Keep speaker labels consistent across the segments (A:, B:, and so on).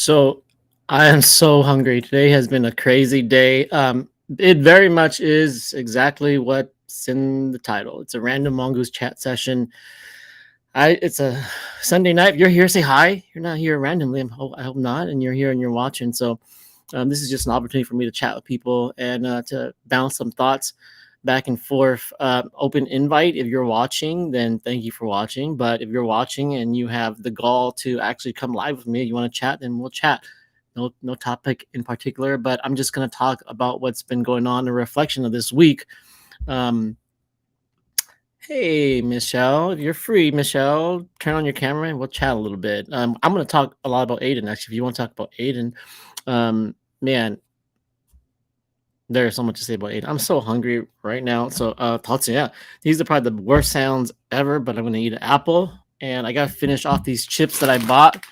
A: So I am so hungry. Today has been a crazy day. It very much is exactly what's in the title. It's a random mongoose chat session. It's a Sunday night. If you're here, say hi. You're not here randomly. I hope not. And you're here and you're watching. So this is just an opportunity for me to chat with people and to bounce some thoughts back and forth. Open invite. If you're watching, then thank you for watching. But if you're watching and you have the gall to actually come live with me, you want to chat, then we'll chat. No topic in particular, but I'm just going to talk about what's been going on, a reflection of this week. Um, Hey, Michelle, if you're free, Michelle, turn on your camera and we'll chat a little bit. I'm going to talk a lot about Aiden, actually. If you want to talk about Aiden, man, there's so much to say about Aiden. I'm so hungry right now. So, yeah, these are probably the worst sounds ever, but I'm going to eat an apple and I got to finish off these chips that I bought.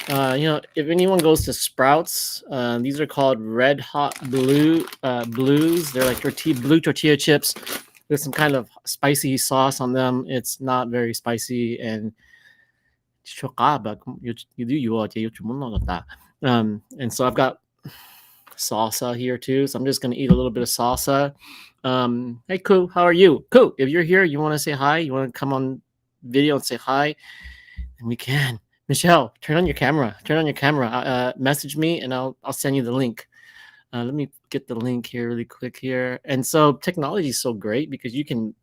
A: If anyone goes to Sprouts, these are called Red Hot Blues. They're like blue tortilla chips with some kind of spicy sauce on them. It's not very spicy and and so I've got salsa here too. So I'm just gonna eat a little bit of salsa. Hey, Koo, how are you? Koo, if you're here, you want to say hi? You want to come on video and say hi? And we can. Michelle, turn on your camera. Turn on your camera. Message me, and I'll send you the link. Let me get the link here really quick here. And so technology is so great because you can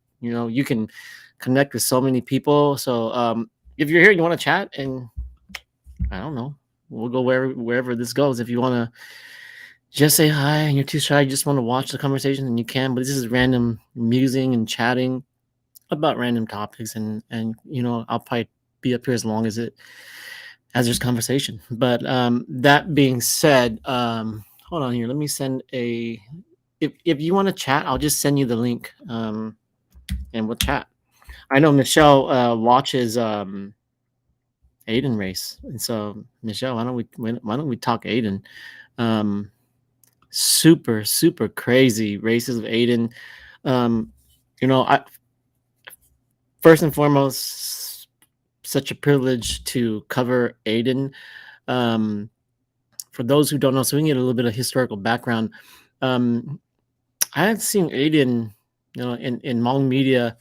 A: connect with so many people. So if you're here, you want to chat, and I don't know, we'll go wherever this goes. If you want to just say hi and you're too shy, you just want to watch the conversation, then you can. But this is random musing and chatting about random topics, and I'll probably be up here as long as there's conversation. But that being said, hold on here. Let me send if you want to chat, I'll just send you the link, and we'll chat. I know Michelle watches Aiden race, and so Michelle, why don't we talk Aiden? Um, Super super crazy races of Aiden. I first and foremost, such a privilege to cover Aiden. Um, for those who don't know, so we can get a little bit of historical background. Um, I had seen Aiden, in Hmong media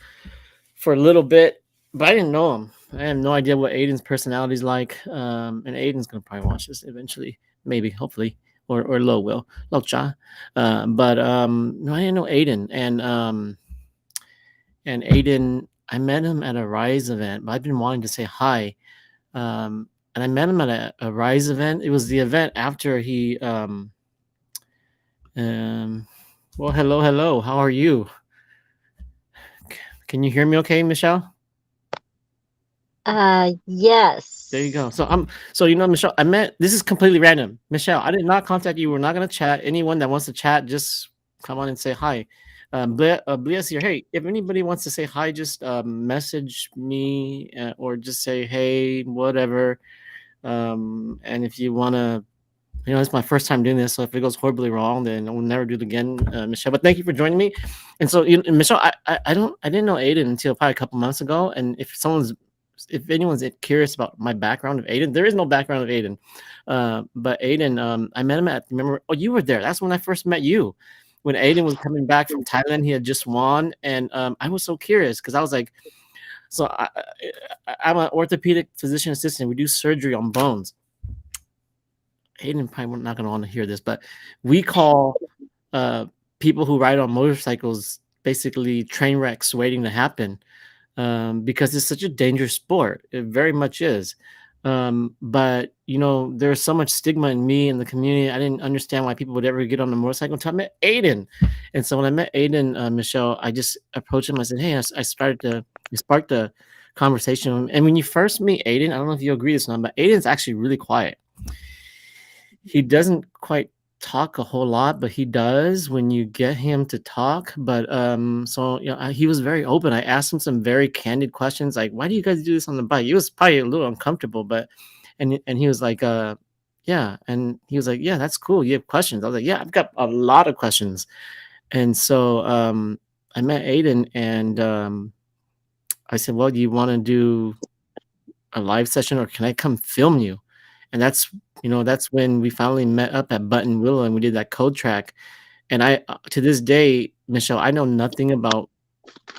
A: for a little bit, but I didn't know him. I have no idea what Aiden's personality is like. And Aiden's gonna probably watch this eventually, maybe, hopefully, or Lo will, Lo Cha. But no, I didn't know Aiden, and Aiden, I met him at a Rise event, but I've been wanting to say hi. And I met him at a Rise event. It was the event after he um well, hello. How are you? Can you hear me okay, Michelle? There you go.
B: Yes.
A: So Michelle, this is completely random. Michelle, I did not contact you. We're not gonna chat. Anyone that wants to chat, just come on and say hi. Blia's here. Hey, if anybody wants to say hi, just message me, or just say hey, whatever. And if you wanna, it's my first time doing this, so if it goes horribly wrong, then I will never do it again, Michelle. But thank you for joining me. And so, Michelle, I didn't know Aiden until probably a couple months ago. And if anyone's curious about my background of Aiden, there is no background of Aiden. But Aiden, I met him remember? Oh, you were there. That's when I first met you. When Aiden was coming back from Thailand, he had just won, and I was so curious because I was like, so I'm an orthopedic physician assistant. We do surgery on bones. Aiden probably not going to want to hear this, but we call uh, people who ride on motorcycles basically train wrecks waiting to happen, because it's such a dangerous sport. It very much is. But there's so much stigma in me in the community. I didn't understand why people would ever get on a motorcycle until I met Aiden. And so when I met Aiden, Michelle, I just approached him. I said, "Hey," we sparked a conversation. And when you first meet Aiden, I don't know if you agree with this or not, but Aiden's actually really quiet. He doesn't quite talk a whole lot, but he does when you get him to talk. But so he was very open. I asked him some very candid questions, like, "Why do you guys do this on the bike?" He was probably a little uncomfortable, but and he was like, "Yeah," and he was like, "Yeah, that's cool. You have questions?" I was like, "Yeah, I've got a lot of questions." And so I met Aiden, and I said, "Well, do you want to do a live session, or can I come film you?" and that's when we finally met up at Button Willow and we did that code track. And to this day, Michelle, I know nothing about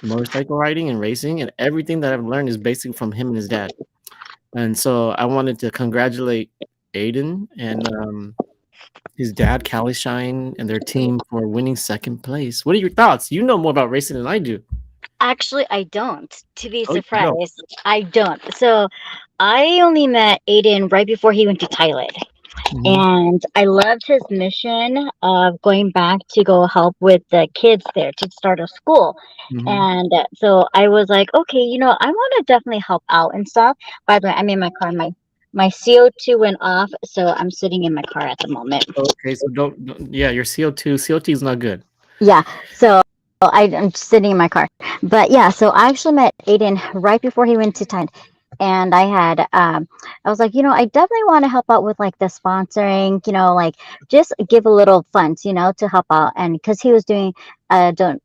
A: motorcycle riding and racing, and everything that I've learned is basically from him and his dad. And so I wanted to congratulate Aiden and his dad, Callie Shine, and their team for winning second place. What are your thoughts? You know more about racing than I do.
B: Actually, I don't. To be
A: Oh, you don't.
B: surprised, I don't. So I only met Aiden right before he went to Thailand.
A: Mhm,
B: And I loved his mission of going back to go help with the kids there to start a school.
A: mhm.
B: And so I was like, okay, I want to definitely help out and stuff. By the way, I'm in my car. My CO2 went off, so I'm sitting in my car at the moment.
A: Okay, so don't yeah, your CO2 is not good.
B: Yeah, so I'm just sitting in my car. But yeah, so I actually met Aiden right before he went to Thailand. And I was like, I definitely want to help out with like the sponsoring, like just give a little funds, to help out. And because he was doing don't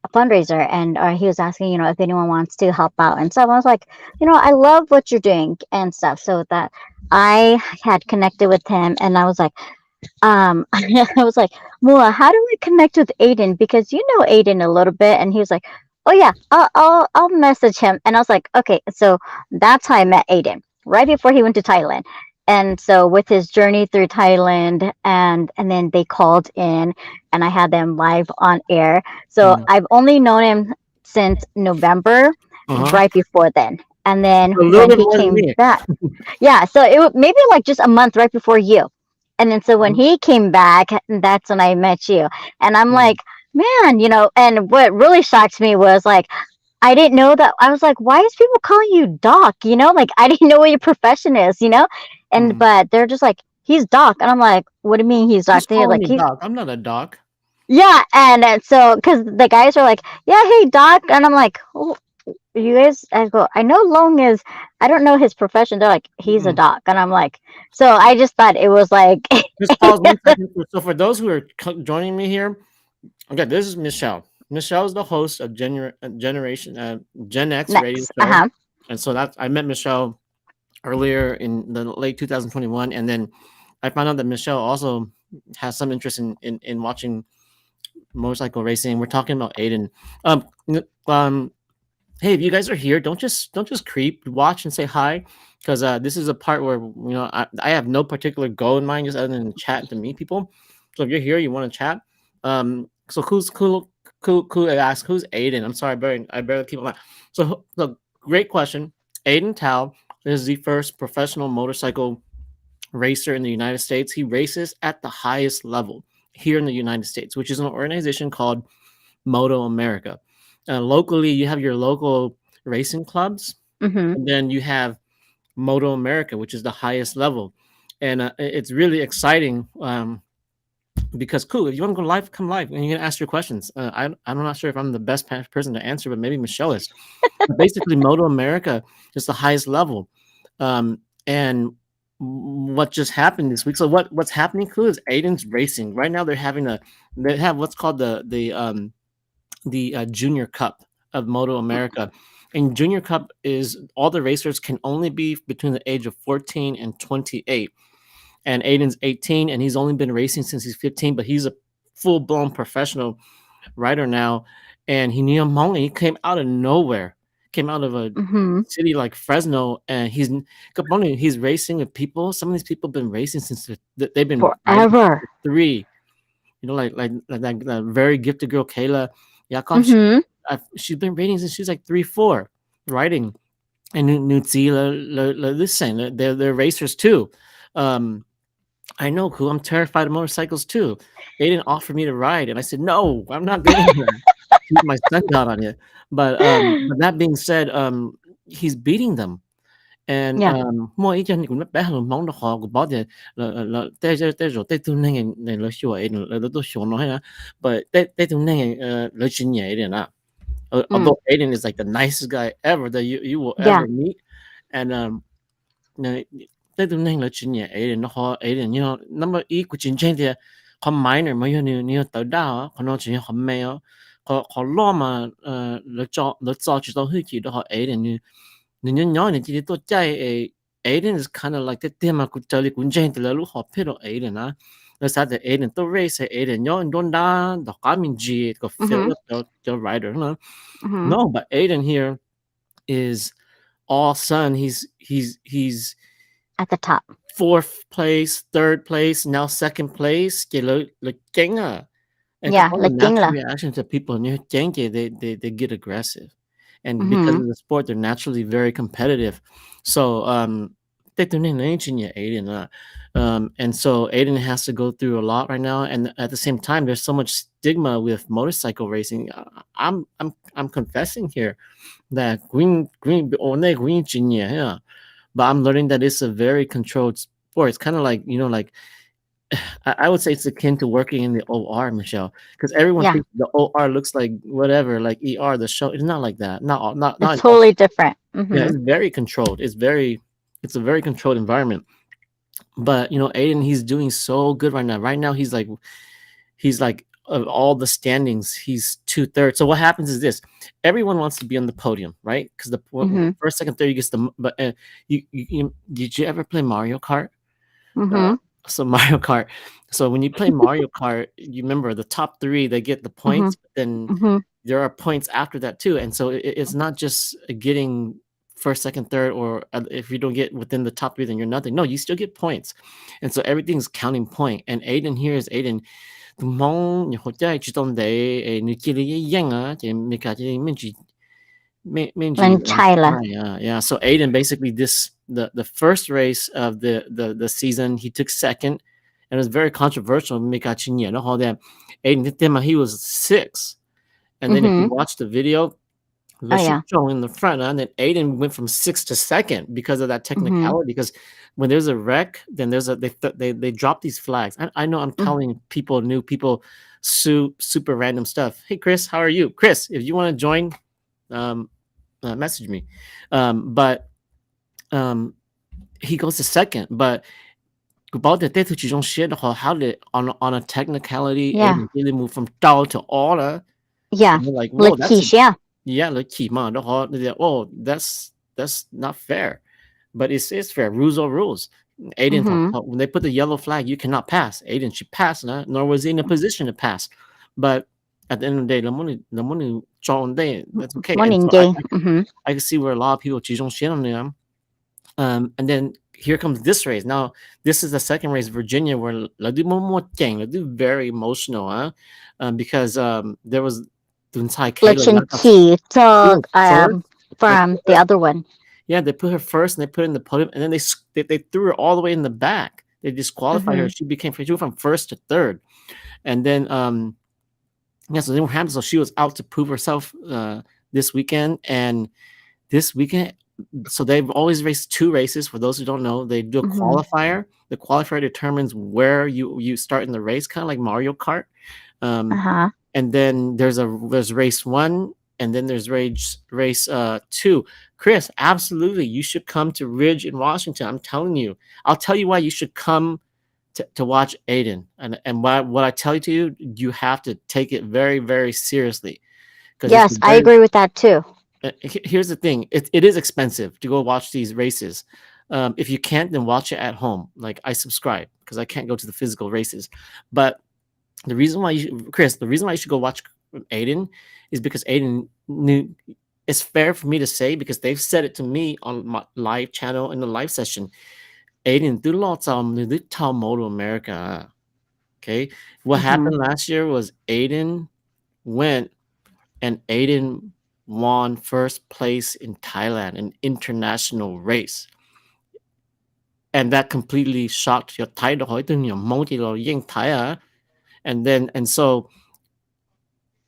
B: a fundraiser, and he was asking, if anyone wants to help out and stuff. I was like, I love what you're doing and stuff. So that I had connected with him, and I was like, I was like, Mua, how do I connect with Aiden? Because you know Aiden a little bit, and he was like, oh yeah, I'll message him. And I was like, okay, so that's how I met Aiden right before he went to Thailand. And so with his journey through Thailand, and then they called in, and I had them live on air. So
A: Mm.
B: I've only known him since November,
A: Uh-huh.
B: right before then. And then
A: A little
B: when
A: bit
B: he
A: more than
B: came
A: me.
B: back, yeah, so it was maybe like just a month right before you. And then so when
A: Mhm,
B: he came back, that's when I met you. And I'm
A: mm,
B: like, man, and what really shocked me was like, I didn't know that. I was like, why is people calling you Doc? Like I didn't know what your profession is. And
A: mm.
B: but they're just like, he's Doc. And I'm like, what do you mean he's Doc?
A: Just
B: They're
A: call
B: like,
A: me Doc. I'm not a doc.
B: yeah. And so, because the guys are like, yeah, hey, Doc. And I'm like, oh, you guys, I go, I know Long is, I don't know his profession. They're like, he's a
A: Mm.
B: doc. And I'm like, so I just thought it was like,
A: Just pause 1 second. So for those who are joining me here, okay, this is Michelle. Michelle is the host of Generation Gen X radio
B: next. Uh
A: show,
B: huh.
A: and so that's I met Michelle earlier in the late 2021, and then I found out that Michelle also has some interest in watching motorcycle racing. We're talking about Aiden. Um, hey, if you guys are here, don't just creep, watch and say hi, because this is a part where I have no particular goal in mind, just other than chat to meet people. So if you're here, you want to chat. So who's cool? I ask who's Aiden. I'm sorry, I barely keep on. So great question. Aiden Tao is the first professional motorcycle racer in the United States. He races at the highest level here in the United States, which is an organization called Moto America. Locally, you have your local racing clubs,
B: Mm-hmm.
A: and then you have Moto America, which is the highest level. And it's really exciting because cool. If you want to go live, come live, and you can ask your questions. I'm not sure if I'm the best person to answer, but maybe Michelle is. But basically, Moto America is the highest level, and what just happened this week. So what's happening, cool, is Aiden's racing right now. They have what's called the Junior Cup of Moto America. And Junior Cup is all the racers can only be between the age of 14 and 28. And Aiden's 18, and he's only been racing since he's 15, but he's a full blown professional rider now. And he came out of nowhere, came out of a
B: Mm-hmm.
A: city like Fresno, and he's racing with people. Some of these people have been racing since they've been riding since
B: Forever.
A: they're 3. Like that very gifted girl Kayla Yakov.
B: Mm-hmm.
A: She's been rating since she's like 3, 4, riding. And Nutzi, listen, they're racers too. Um, I know, cool. I'm terrified of motorcycles too. They didn't offer me to ride, and I said, no, I'm not doing that. Keep my son down on you. But that being said, he's beating them. And
B: Yeah.
A: mua ý cho cũng bé hơn món đồ họ của bó thì tới rồi tới tu nên này là sure là tôi sure nói ha but tới tu nên là chuyện nhẹ đấy nè.
B: Mm.
A: Although Aiden is like the nicest guy ever that you will
B: Yeah.
A: ever meet, and nè, tới tu nên là chuyện nhẹ Aiden nó họ Aiden nó mà ý của chuyện trên thì họ minor mà you tới đào họ nói chuyện họ mê họ lo mà là cho chỉ tao hơi chỉ đó họ Aiden như nhỏ nhỏ này chỉ tôi chạy Aiden is kind of like the tema ku tali kun jain de lu ho pito Aiden let's have the Aiden to race Aiden yo and don't da the coming G go fill
B: Mhm.
A: up the rider no
B: Mhm.
A: no but Aiden here is all sun he's
B: At the top.
A: fourth place third place now second place cái lối chánh and
B: Yeah,
A: all the
B: like
A: natural
B: Dingla.
A: reactions of people near Genki, they get aggressive. And because
B: Mhm.
A: of the sport, they're naturally very competitive. So Aiden. And so Aiden has to go through a lot right now. And at the same time, there's so much stigma with motorcycle racing. I'm confessing here that green yeah. But I'm learning that it's a very controlled sport. It's kind of like, like I would say it's akin to working in the OR, Michelle, because everyone
B: Yeah,
A: thinks the OR looks like whatever, like ER, the show. It's not like that. Not
B: it's
A: in all.
B: totally different.
A: Yeah, it's
B: Mhm.
A: very controlled. It's a very controlled environment. But Aiden, he's doing so good right now. Right now, he's like of all the standings, he's two-thirds. So what happens is this: everyone wants to be on the podium, right? Because
B: Mhm.
A: first, second, third, you get the. But did you ever play Mario Kart? Uh,
B: Mhm.
A: so Mario Kart. So when you play Mario Kart, you remember the top three they get the
B: Mhm.
A: points, but then
B: Mhm.
A: there are points after that too. And so it's not just getting first, second, third, or if you don't get within the top three, then you're nothing. No, you still get points, and so everything's counting point. And Aiden here is Aiden. 同你學姐係絕對地誒，你見你一樣啊，就咪家姐面住
B: Lanchila.
A: yeah, yeah. So Aiden basically the first race of the season he took second, and it was very controversial. That Aiden did them, he was six, and then if you
B: Mhm.
A: watch the video,
B: Oh
A: let's
B: yeah.
A: show in the front, and then Aiden went from sixth to second because of that
B: Mhm.
A: technicality. Because when there's a wreck, then there's a they drop these flags. I know I'm
B: Mm.
A: telling people new people super random stuff. Hey Chris, how are you? Chris, if you want to join, um, message me. But um, he goes to second, but about the data how did on a technicality
B: Yeah.
A: Aiden really move from down to order.
B: Yeah.
A: And they're like, whoa, that's
B: Lakeisha. Yeah.
A: yeah, like Kima, oh, that's not fair. But it's fair. Rules are rules. Aiden
B: Mhm.
A: when they put the yellow flag, you cannot pass. Aiden should pass, nor was he in a position to pass. But at the end of the day, the money John Day, that's okay. And
B: Morning
A: so
B: gay. Mhm.
A: I can see where a lot of people on them. And then here comes this race. Now, this is the second race, Virginia, where Ladu Momo Ladu very emotional, huh? Because there was Dun Tai Kayla
B: Lechin
A: knocked off
B: Key
A: she was
B: took
A: first. They
B: from
A: put
B: the
A: her,
B: other one.
A: yeah, they put her first, and they put her in the podium, and then they threw her all the way in the back. They disqualified her.
B: Mhm.
A: She went from first to third, and then yeah. So then what happened? So she was out to prove herself this weekend, and this weekend, so they've always raced two races. For those who don't know, they do a
B: Mhm.
A: qualifier. The qualifier determines where you start in the race, kind of like Mario Kart. Um,
B: Uh-huh.
A: and then there's race one, and then there's race two. Chris, absolutely, you should come to Ridge in Washington. I'm telling you, I'll tell you why you should come to watch Aiden, and what I tell you to you, you have to take it very very seriously because it's
B: Yes,
A: a
B: I
A: very
B: agree with that too.
A: here's the thing, it is expensive to go watch these races. If you can't, then watch it at home. Like I subscribe because I can't go to the physical races. But the reason why you should go watch Aiden is because Aiden knew it's fair for me to say because they've said it to me on my live channel in the live session. Aiden do lots of Moto America. Okay. What
B: Mhm.
A: happened last year was Aiden went and Aiden won first place in Thailand, an international race. And that completely shocked your Thai and so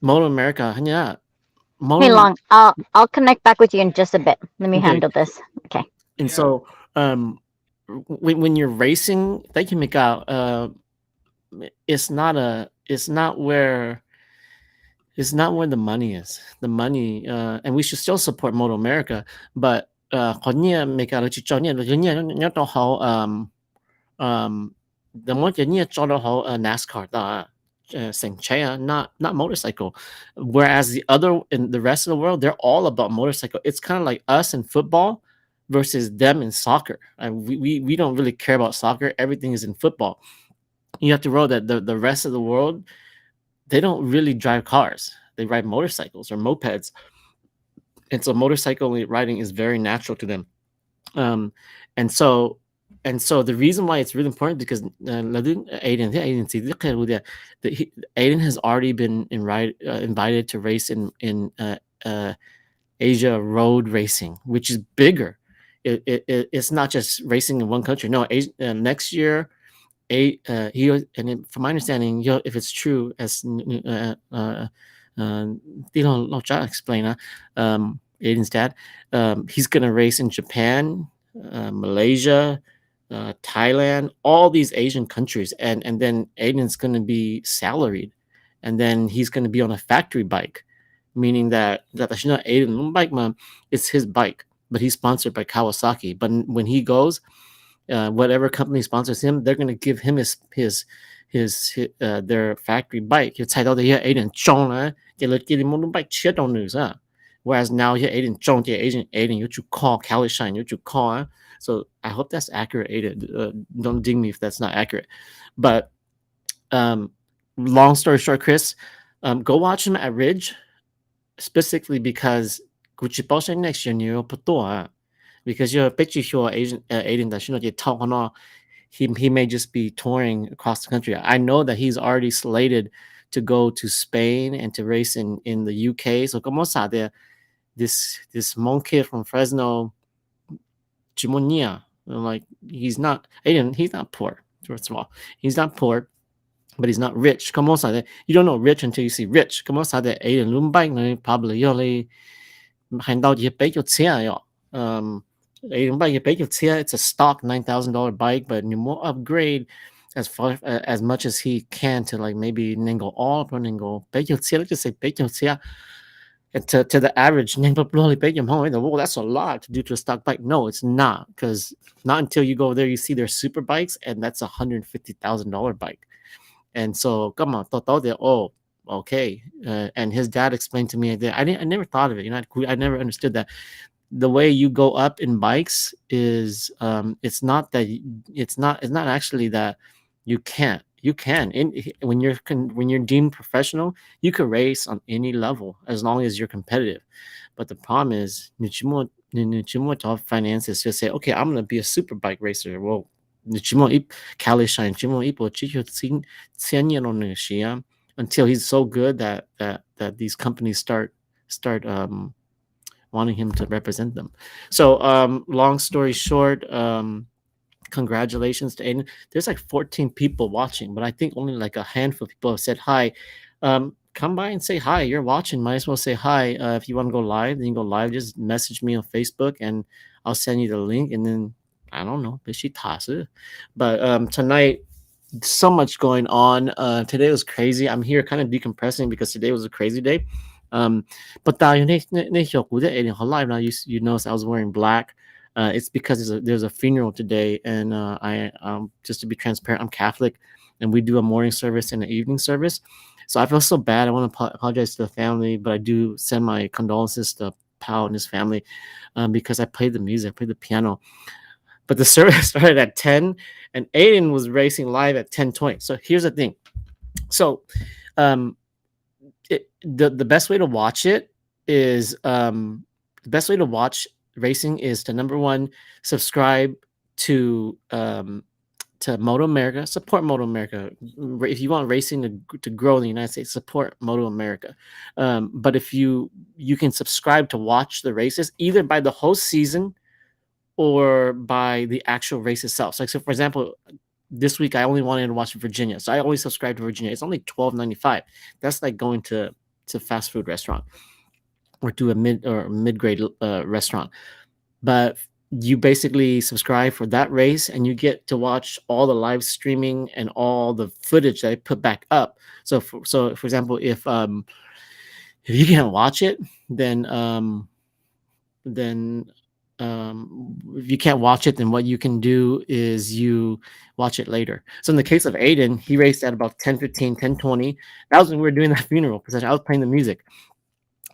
A: Moto America, yeah,
B: Hey,
A: Moto
B: Long. I'll connect back with you in just a bit. Let me
A: okay.
B: handle this. Okay.
A: And so when you're racing, thank you, Mika. It's not where the money is. The money, and we should still support Moto America, but có nhiều mấy cái là chỉ cho nhiều nhớ cho họ the more nhiều cho họ NASCAR da sành chạy not motorcycle, whereas the rest of the world they're all about motorcycle. It's kind of like us in football. versus them in soccer. And we don't really care about soccer. Everything is in football. You have to know that the rest of the world, they don't really drive cars. They ride motorcycles or mopeds. And so motorcycle riding is very natural to them. Um, and so the reason why it's really important because Aiden has already been invited to race in uh, Asia road racing, which is bigger. It's not just racing in one country. No, next year, from my understanding, if it's true, as Lo Cha explain, Aiden's dad, he's gonna race in Japan, Malaysia, Thailand, all these Asian countries, and then Aiden's gonna be salaried, and then he's gonna be on a factory bike, meaning that Aiden bike man, it's his bike, but he's sponsored by Kawasaki. But when he goes, whatever company sponsors him, they're gonna give him his their factory bike. 就踩到的些 Aiden 中了，给了给你们 bike 切到你啊。Whereas now here Aiden 中的 Aiden you to call Cali Shine you to call. So I hope that's accurate, Aiden. Don't ding me if that's not accurate. But um, long story short, Chris, go watch him at Ridge, specifically because Gucci Bosch next year you because you're a picture sure Asian Aiden that you know you talk on he may just be touring across the country. I know that he's already slated to go to Spain and to race in the UK. So como sabe this Mon kid from Fresno, Chimonia, like he's not Aiden, he's not poor. First of all, he's not poor, but he's not rich. Como sabe you don't know rich until you see rich. Como sabe Aiden Lumbike probably only 行到嘢俾咗錢哟。It's a stock $9,000 bike, but you more upgrade as much as he can to like maybe ningo all or ningo let's just say and to the average well, that's a lot to do to a stock bike. No, it's not, because not until you go there you see their super bikes, and that's $150,000 bike. And so come on, thought that, oh, okay. And his dad explained to me that I never thought of it. I never understood that the way you go up in bikes is it's not actually that you can when you're deemed professional, you can race on any level as long as you're competitive. But the problem is top finances just say, okay, I'm going to be a super bike racer. Well, Cali Shine until he's so good that these companies start wanting him to represent them. So, long story short, congratulations to Aiden. There's like 14 people watching, but I think only like a handful of people have said hi. Come by and say hi. You're watching, might as well say hi. If you want to go live, then you go live. Just message me on Facebook, and I'll send you the link. And then I don't know, but tonight, so much going on. Today was crazy. I'm here kind of decompressing because today was a crazy day. But live now, you notice I was wearing black. It's because there's a funeral today, and I just to be transparent, I'm Catholic, and we do a morning service and an evening service. So I feel so bad. I want to apologize to the family, but I do send my condolences to Pao and his family, because I played the music, I played the piano. But the service started at 10, and Aiden was racing live at 10:20. So here's the thing. So um, the best way to watch it is the best way to watch racing is to, number one, subscribe to Moto America, support Moto America. If you want racing to grow in the United States, support Moto America. But if you can subscribe to watch the races either by the whole season or by the actual race itself. So for example, this week I only wanted to watch Virginia, so I always subscribe to Virginia. It's only $12.95. That's like going to fast food restaurant or to a mid grade restaurant. But you basically subscribe for that race, and you get to watch all the live streaming and all the footage that I put back up. So for example, if you can't watch it, then if you can't watch it, then what you can do is you watch it later. So in the case of Aiden, he raced at about 10:15, 10:20. That was when we were doing that funeral because I was playing the music.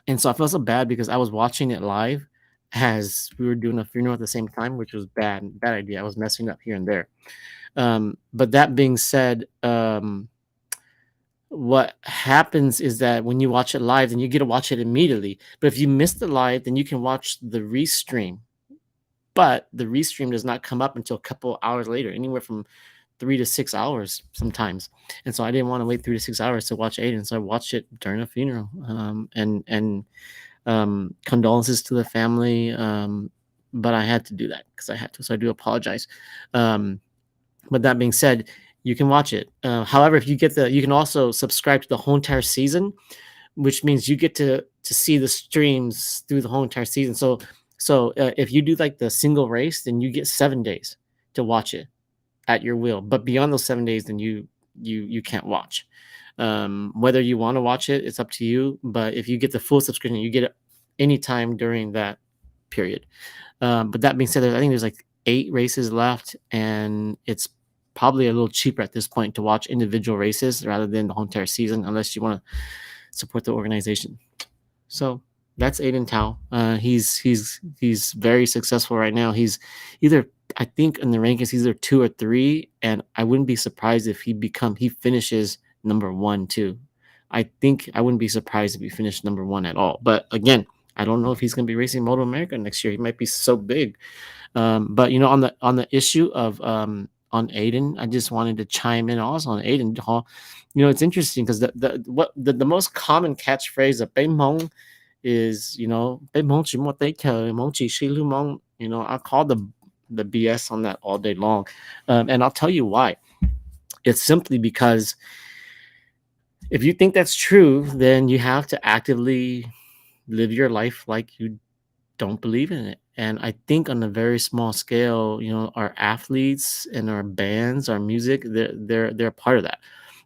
A: And so I felt so bad because I was watching it live, as we were doing a funeral at the same time, which was bad idea. I was messing up here and there. But that being said, what happens is that when you watch it live, then you get to watch it immediately. But if you miss the live, then you can watch the restream. But the restream does not come up until a couple hours later, anywhere from 3 to 6 hours sometimes. And so I didn't want to wait 3 to 6 hours to watch Aiden, so I watched it during a funeral. And condolences to the family. But I had to do that because I had to. So I do apologize. Um, but that being said, you can watch it. However, if you can also subscribe to the whole entire season, which means you get to see the streams through the whole entire season. So if you do like the single race, then you get 7 days to watch it at your will. But beyond those 7 days, then you can't watch. Whether you want to watch it, it's up to you. But if you get the full subscription, you get it anytime during that period. But that being said, I think there's like 8 races left, and it's probably a little cheaper at this point to watch individual races rather than the whole entire season, unless you want to support the organization. So that's Aiden Tao. He's very successful right now. He's either, I think in the rankings he's either 2 or 3, and I wouldn't be surprised if he finishes number 1 too. I think I wouldn't be surprised if he finished number 1 at all. But again, I don't know if he's going to be racing Moto America next year. He might be so big. But on the issue of on Aiden, I just wanted to chime in also on Aiden. It's interesting because the most common catchphrase of Bay Mong is, Bay Mong chỉ một tay chờ, Mong chỉ shi lu mong. I call the BS on that all day long, and I'll tell you why. It's simply because if you think that's true, then you have to actively live your life like you don't believe in it. And I think on a very small scale, our athletes and our bands, our music, they're a part of that.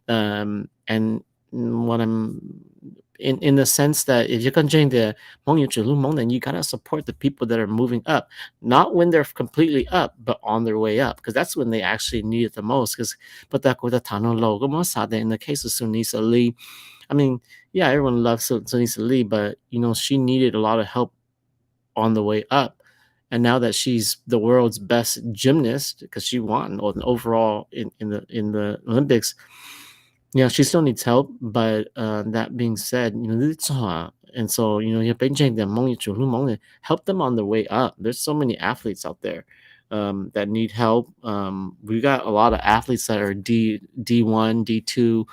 A: And what I'm in the sense that if you're continuing the then you gotta support the people that are moving up, not when they're completely up, but on their way up, because that's when they actually need it the most. Because but that with the Tano logo, in the case of Sunisa Lee, I mean, yeah, everyone loves Sunisa Lee, but she needed a lot of help on the way up. And now that she's the world's best gymnast because she won overall in the Olympics, she still needs help. But that being said, and so you're benching them, help them on their way up. There's so many athletes out there that need help. We got a lot of athletes that are D1, D2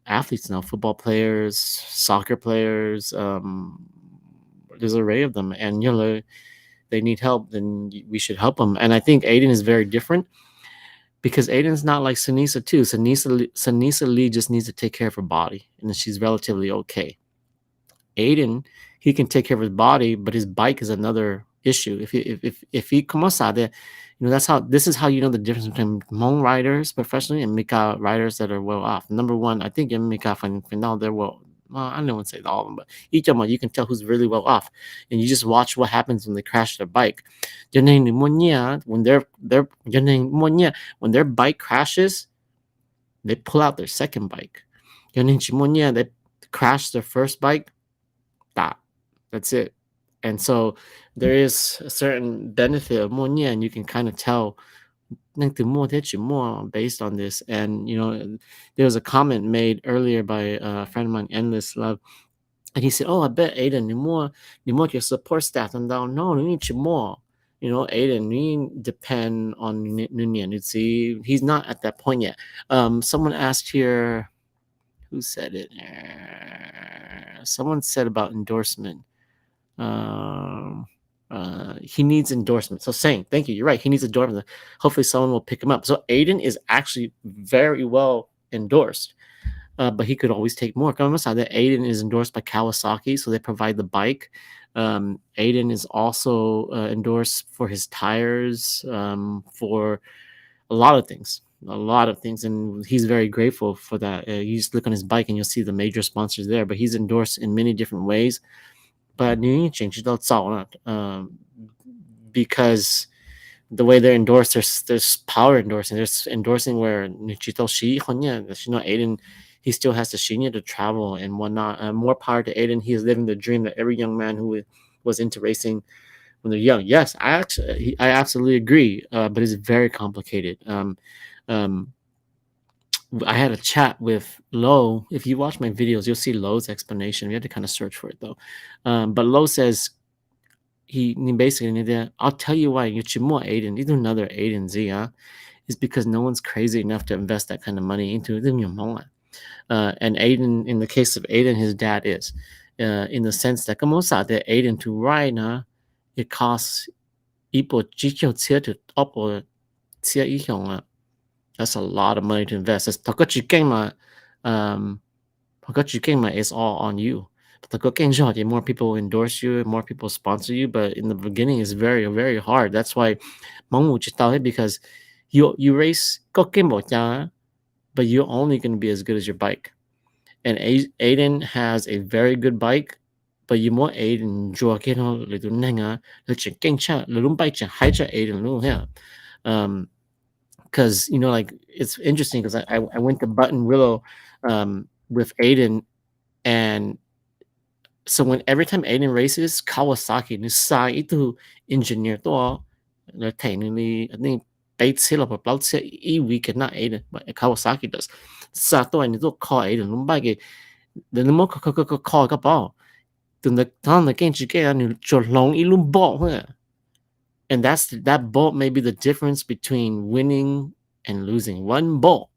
A: athletes now, football players, soccer players. There's an array of them, and they need help, then we should help them. And I think Aiden is very different because Aiden's not like Sanisa too. Sanisa Lee just needs to take care of her body, and she's relatively okay. Aiden, he can take care of his body, but his bike is another issue. If he come outside there, this is how you know the difference between Hmong riders professionally and Mika riders that are well off. Number one, I think in Mika now they're well, I don't want to say all of them, but each of them you can tell who's really well off, and you just watch what happens when they crash their bike. When their bike crashes, they pull out their second bike. They crash their first bike. That's it. And so there is a certain benefit of Monia, and you can kind of tell based on this. And there was a comment made earlier by a friend of mine, Endless Love, and he said, "Oh, I bet Aiden, you more your support staff and down. No, you need more. Aiden, we depend on Nunyan. See, he's not at that point yet." Someone asked here, who said it? Someone said about endorsement. He needs endorsement. So saying, thank you. You're right. He needs endorsement. Hopefully someone will pick him up. So Aiden is actually very well endorsed, but he could always take more. That Aiden is endorsed by Kawasaki, so they provide the bike. Aiden is also endorsed for his tires, for a lot of things. And he's very grateful for that. You just look on his bike and you'll see the major sponsors there, but he's endorsed in many different ways. But because the way they're endorsed, there's power endorsing. There's endorsing where Aiden, he still has to travel and whatnot. More power to Aiden. He is living the dream that every young man who was into racing when they're young. Yes, I absolutely agree. But it's very complicated. Um, I had a chat with Lo. If you watch my videos, you'll see Lo's explanation. We had to kind of search for it though. But Lo says he basically, I'll tell you why you should more Aiden. You do another Aiden Z, is because no one's crazy enough to invest that kind of money into it. And Aiden, in the case of Aiden, his dad is, in the sense that that Aiden to ride, it costs 一部机票车 to up or 车以上 that's a lot of money to invest. It's um, is all on you. But more people endorse you, more people sponsor you. But in the beginning, it's very, very hard. That's why because you race but you're only going to be as good as your bike. And Aiden has a very good bike, but you more Aiden draw get on little nenga, little bike Aiden because like it's interesting because I went to Button Willow with Aiden, and so when every time Aiden races Kawasaki ni sa itu engineer to technically I think 俾車落去包車 week not Aiden but Kawasaki does sa to ni to call Aiden lum ba ge the mo call ka ba tu na tan na ken chi ke ni cho long ilum bo and that bolt may be the difference between winning and losing one bolt.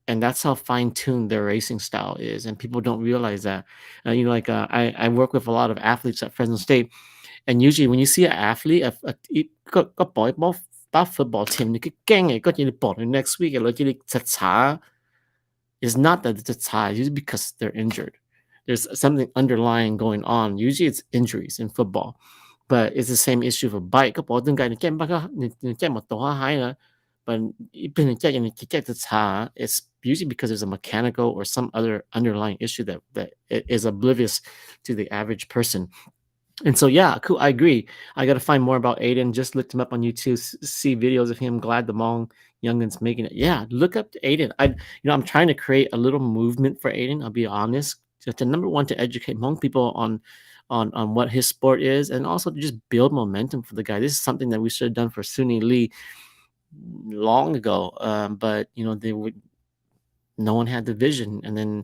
A: And that's how fine-tuned their racing style is, and people don't realize that. I work with a lot of athletes at Fresno State, and usually when you see an athlete, a football team, you get gang it, got you the next week, like you it's not that it's high, usually because they're injured. There's something underlying going on. Usually it's injuries in football, but it's the same issue for bike. But it's usually because there's a mechanical or some other underlying issue that is oblivious to the average person. And so, yeah, cool. I agree. I got to find more about Aiden. Just looked him up on YouTube, see videos of him. Glad the Hmong youngins making it. Yeah, look up to Aiden. I'm trying to create a little movement for Aiden. I'll be honest. To number one, to educate Hmong people on what his sport is, and also to just build momentum for the guy. This is something that we should have done for Suni Lee long ago. But they would no one had the vision. And then,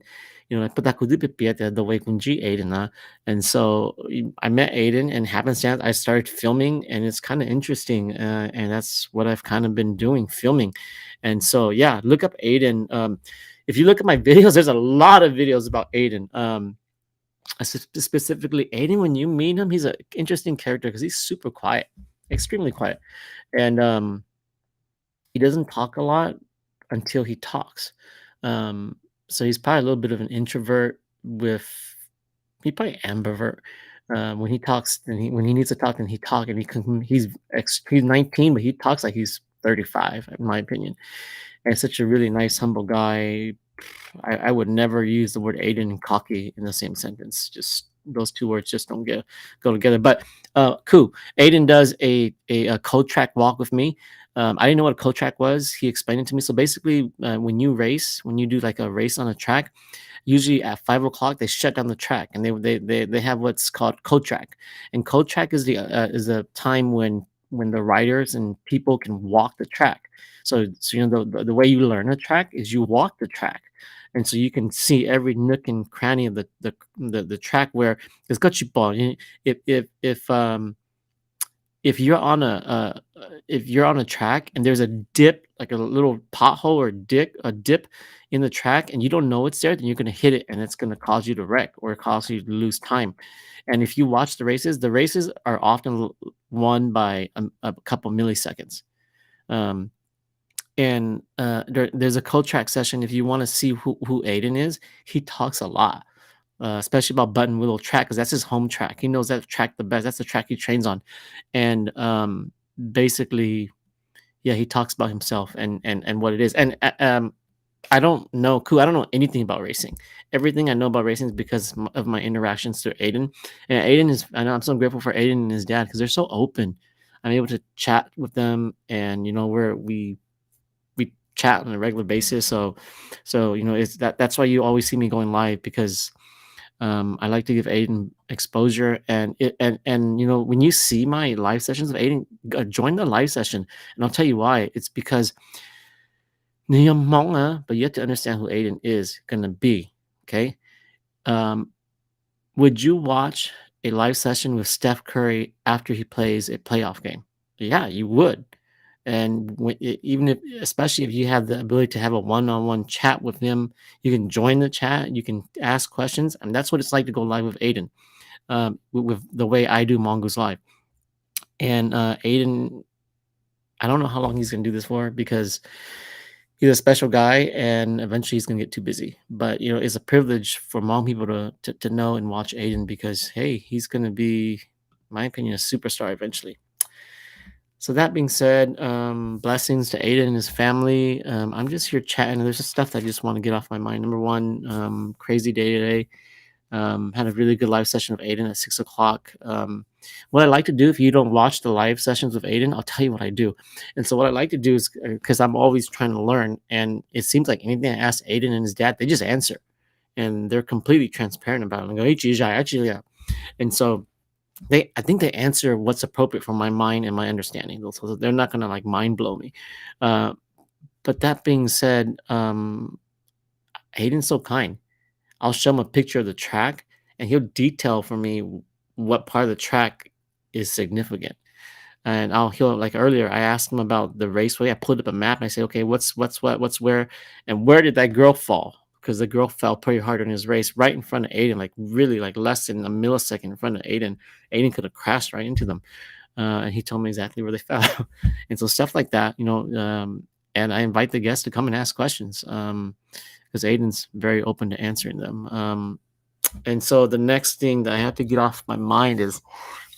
A: the way Kunji Aiden, and so I met Aiden, and happenstance I started filming, and it's kind of interesting, and that's what I've kind of been doing, filming. And so, yeah, look up Aiden. If you look at my videos, there's a lot of videos about Aiden. Specifically Aiden, when you meet him, he's an interesting character because he's super quiet, extremely quiet, and he doesn't talk a lot until he talks. So he's probably a little bit of an introvert with he probably ambivert. When he talks and when he needs to talk, and he talk, and he's 19, but he talks like he's 35, in my opinion. And such a really nice, humble guy. I would never use the word Aiden and cocky in the same sentence. Just those two words just don't go together. But cool. Aiden does a code track walk with me. I didn't know what a code track was. He explained it to me. So basically, when you do like a race on a track, usually at 5 o'clock they shut down the track, and they have what's called code track. And code track is a time when the riders and people can walk the track. So the way you learn a track is you walk the track, and so you can see every nook and cranny of the track where it's got you ball. If you're on if you're on a track and there's a dip, like a little pothole or dip in the track, and you don't know it's there, then you're going to hit it, and it's going to cause you to wreck or cause you to lose time. And if you watch the races are often won by a couple milliseconds. um, and there's a co-track session. If you want to see who Aiden is, he talks a lot, especially about Button Willow track, because that's his home track. He knows that track the best. That's the track he trains on. And basically, yeah, he talks about himself and what it is. And I don't know, I don't know anything about racing. Everything I know about racing is because of my interactions through Aiden. And I know I'm so grateful for Aiden and his dad because they're so open. I'm able to chat with them, and we chat on a regular basis. So it's that's why you always see me going live, because I like to give Aiden exposure, and when you see my live sessions of Aiden, join the live session, and I'll tell you why. It's because but you have to understand who Aiden is gonna be. Okay, um, would you watch a live session with Steph Curry after he plays a playoff game? Yeah, you would. And even if, especially if you have the ability to have a one-on-one chat with him, you can join the chat, you can ask questions, and that's what it's like to go live with Aiden. With the way I do Mongoose Live, and Aiden, I don't know how long he's gonna do this for because he's a special guy, and eventually he's gonna get too busy. But it's a privilege for Hmong people to know and watch Aiden because hey, he's gonna be, in my opinion, a superstar eventually. So that being said, blessings to Aiden and his family. I'm just here chatting. There's just stuff that I just want to get off my mind. Number one, crazy day today. Had a really good live session with Aiden at 6 o'clock. What I like to do, if you don't watch the live sessions with Aiden, I'll tell you what I do. And so what I like to do is, because I'm always trying to learn, and it seems like anything I ask Aiden and his dad, they just answer, and they're completely transparent about it. And I go, hey, geez, actually, yeah. And so I think they answer what's appropriate for my mind and my understanding. So they're not gonna like mind blow me. Uh, but that being said, Aiden's so kind. I'll show him a picture of the track, and he'll detail for me what part of the track is significant. And he'll, like earlier, I asked him about the raceway. I pulled up a map and I say, okay, what's where, and where did that girl fall? Because the girl fell pretty hard in his race, right in front of Aiden, like really like less than a millisecond in front of Aiden. Aiden could have crashed right into them, and he told me exactly where they fell. And so stuff like that, and I invite the guests to come and ask questions. Because Aiden's very open to answering them. And so the next thing that I have to get off my mind is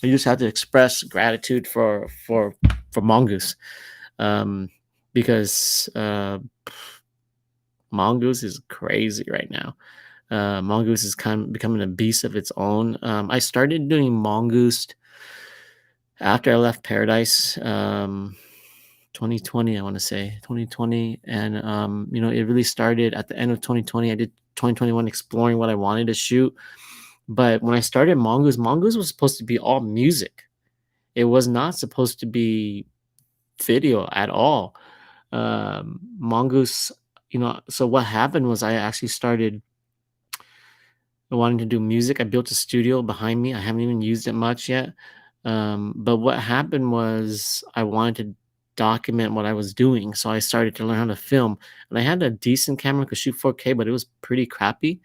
A: I just have to express gratitude for Mongoose, um, because Mongoose is crazy right now. Mongoose is kind of becoming a beast of its own. I started doing Mongoose after I left Paradise. 2020, I want to say 2020, and it really started at the end of 2020. I did 2021 exploring what I wanted to shoot, but when I started Mongoose was supposed to be all music. It was not supposed to be video at all. Mongoose, so what happened was I actually started wanting to do music. I built a studio behind me. I haven't even used it much yet. But what happened was I wanted to document what I was doing. So I started to learn how to film. And I had a decent camera, could shoot 4K, but it was pretty crappy.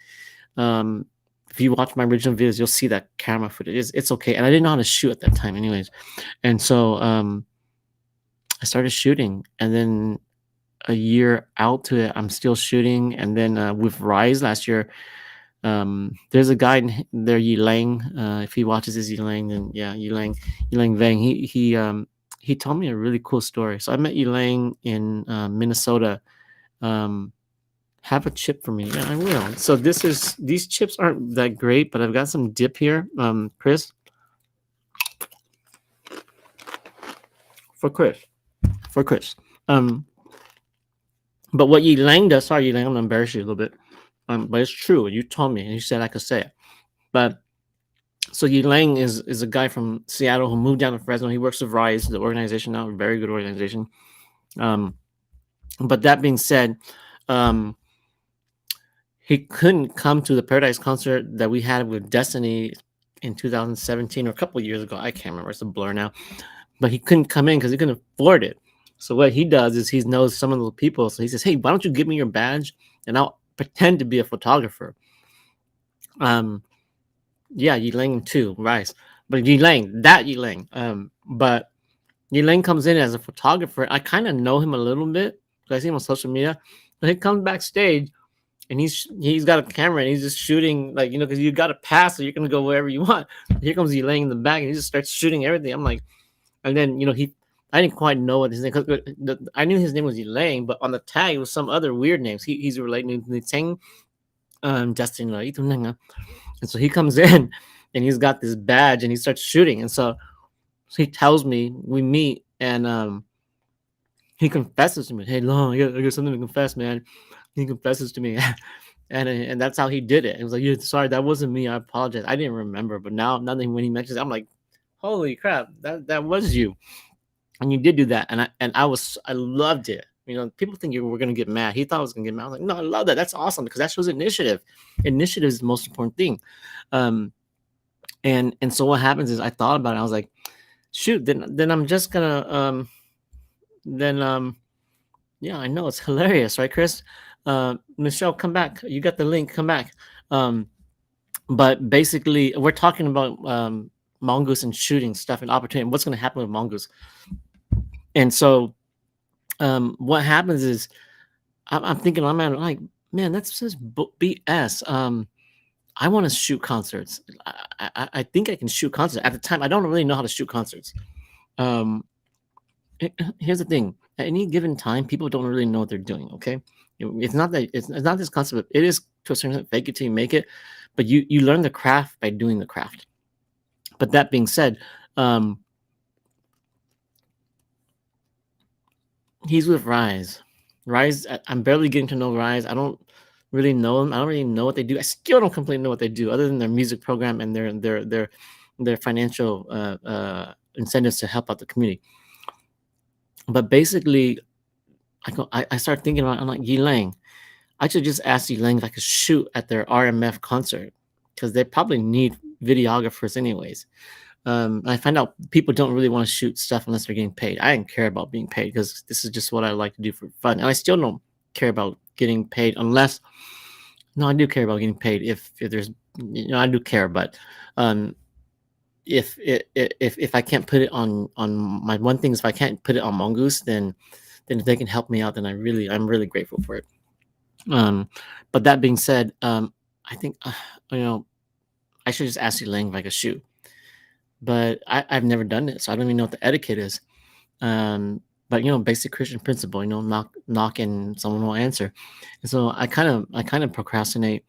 A: Um, if you watch my original videos, you'll see that camera footage. It's okay. And I didn't know how to shoot at that time, anyways. And so I started shooting. And then a year out to it, I'm still shooting. And then with Rise last year, there's a guy there, Yilang. If he watches this, Yilang, then yeah, Yilang Vang. He told me a really cool story. So I met Yilang in Minnesota. Um, have a chip for me. Yeah, I will. So these chips aren't that great, but I've got some dip here. Chris, for Chris, for Chris. Um, but what Yilang does, sorry, Yilang, I'm gonna embarrass you a little bit. But it's true. You told me, and you said I could say it. But so Yi Lang is a guy from Seattle who moved down to Fresno. He works with Rise, the organization now, a very good organization. Um, but that being said, um, he couldn't come to the Paradise concert that we had with Destiny in 2017 or a couple of years ago. I can't remember; it's a blur now. But he couldn't come in because he couldn't afford it. So what he does is he knows some of the people. So he says, "Hey, why don't you give me your badge and I'll pretend to be a photographer." Um, Yeah, Yilang too, Rice. But Yilang. But Yilang comes in as a photographer. I kind of know him a little bit because I see him on social media. But he comes backstage and he's got a camera and he's just shooting, like, because you got a pass, so you're gonna go wherever you want. Here comes Yilang in the back and he just starts shooting everything. I'm like, and then I didn't quite know what his name. Cause I knew his name was Yilang, but on the tag it was some other weird names. He's related to Tseng, Justin. And so he comes in and he's got this badge and he starts shooting. And so he tells me, we meet, and he confesses to me, "Hey, Long, I got something to confess, man." He confesses to me. and that's how he did it. It was like, "Yeah, sorry, that wasn't me. I apologize. I didn't remember." But now that when he mentions it, I'm like, "Holy crap, that was you." And you did do that, and I loved it. You know, people think you were gonna get mad. He thought I was gonna get mad. I was like, no, I love that. That's awesome because that shows initiative. Initiative is the most important thing. Um, and so what happens is I thought about it. I was like, shoot, then I'm just gonna then yeah, I know it's hilarious, right, Chris? Michelle, come back. You got the link. Come back. Um, but basically, we're talking about mongoose and shooting stuff and opportunity. And what's going to happen with mongoose? And so, what happens is I'm thinking, I'm like, man, that's just BS. I want to shoot concerts. I think I can shoot concerts. At the time, I don't really know how to shoot concerts. Um, Here's the thing: at any given time, people don't really know what they're doing. Okay, it's not that it's not this concept. It is to a certain extent fake it till you make it, but you learn the craft by doing the craft. But that being said, um, he's with Rise. Rise, I'm barely getting to know Rise. I don't really know them. I don't really know what they do. I still don't completely know what they do, other than their music program and their financial incentives to help out the community. But basically, I start thinking about. I'm like Yi Lang. I should just ask Yi Lang if I could shoot at their RMF concert because they probably need videographers anyways. I find out people don't really want to shoot stuff unless they're getting paid. I didn't care about being paid because this is just what I like to do for fun, and I still don't care about getting paid unless. No, I do care about getting paid if there's, I do care, but um, if I can't put it on my one thing is if I can't put it on Mongoose, then if they can help me out, then I'm really grateful for it. Um, but that being said, I think you know I should just ask you Lang if I could shoot, but I've never done it, so I don't even know what the etiquette is. But basic Christian principle, knock and someone will answer. And so I kind of procrastinate,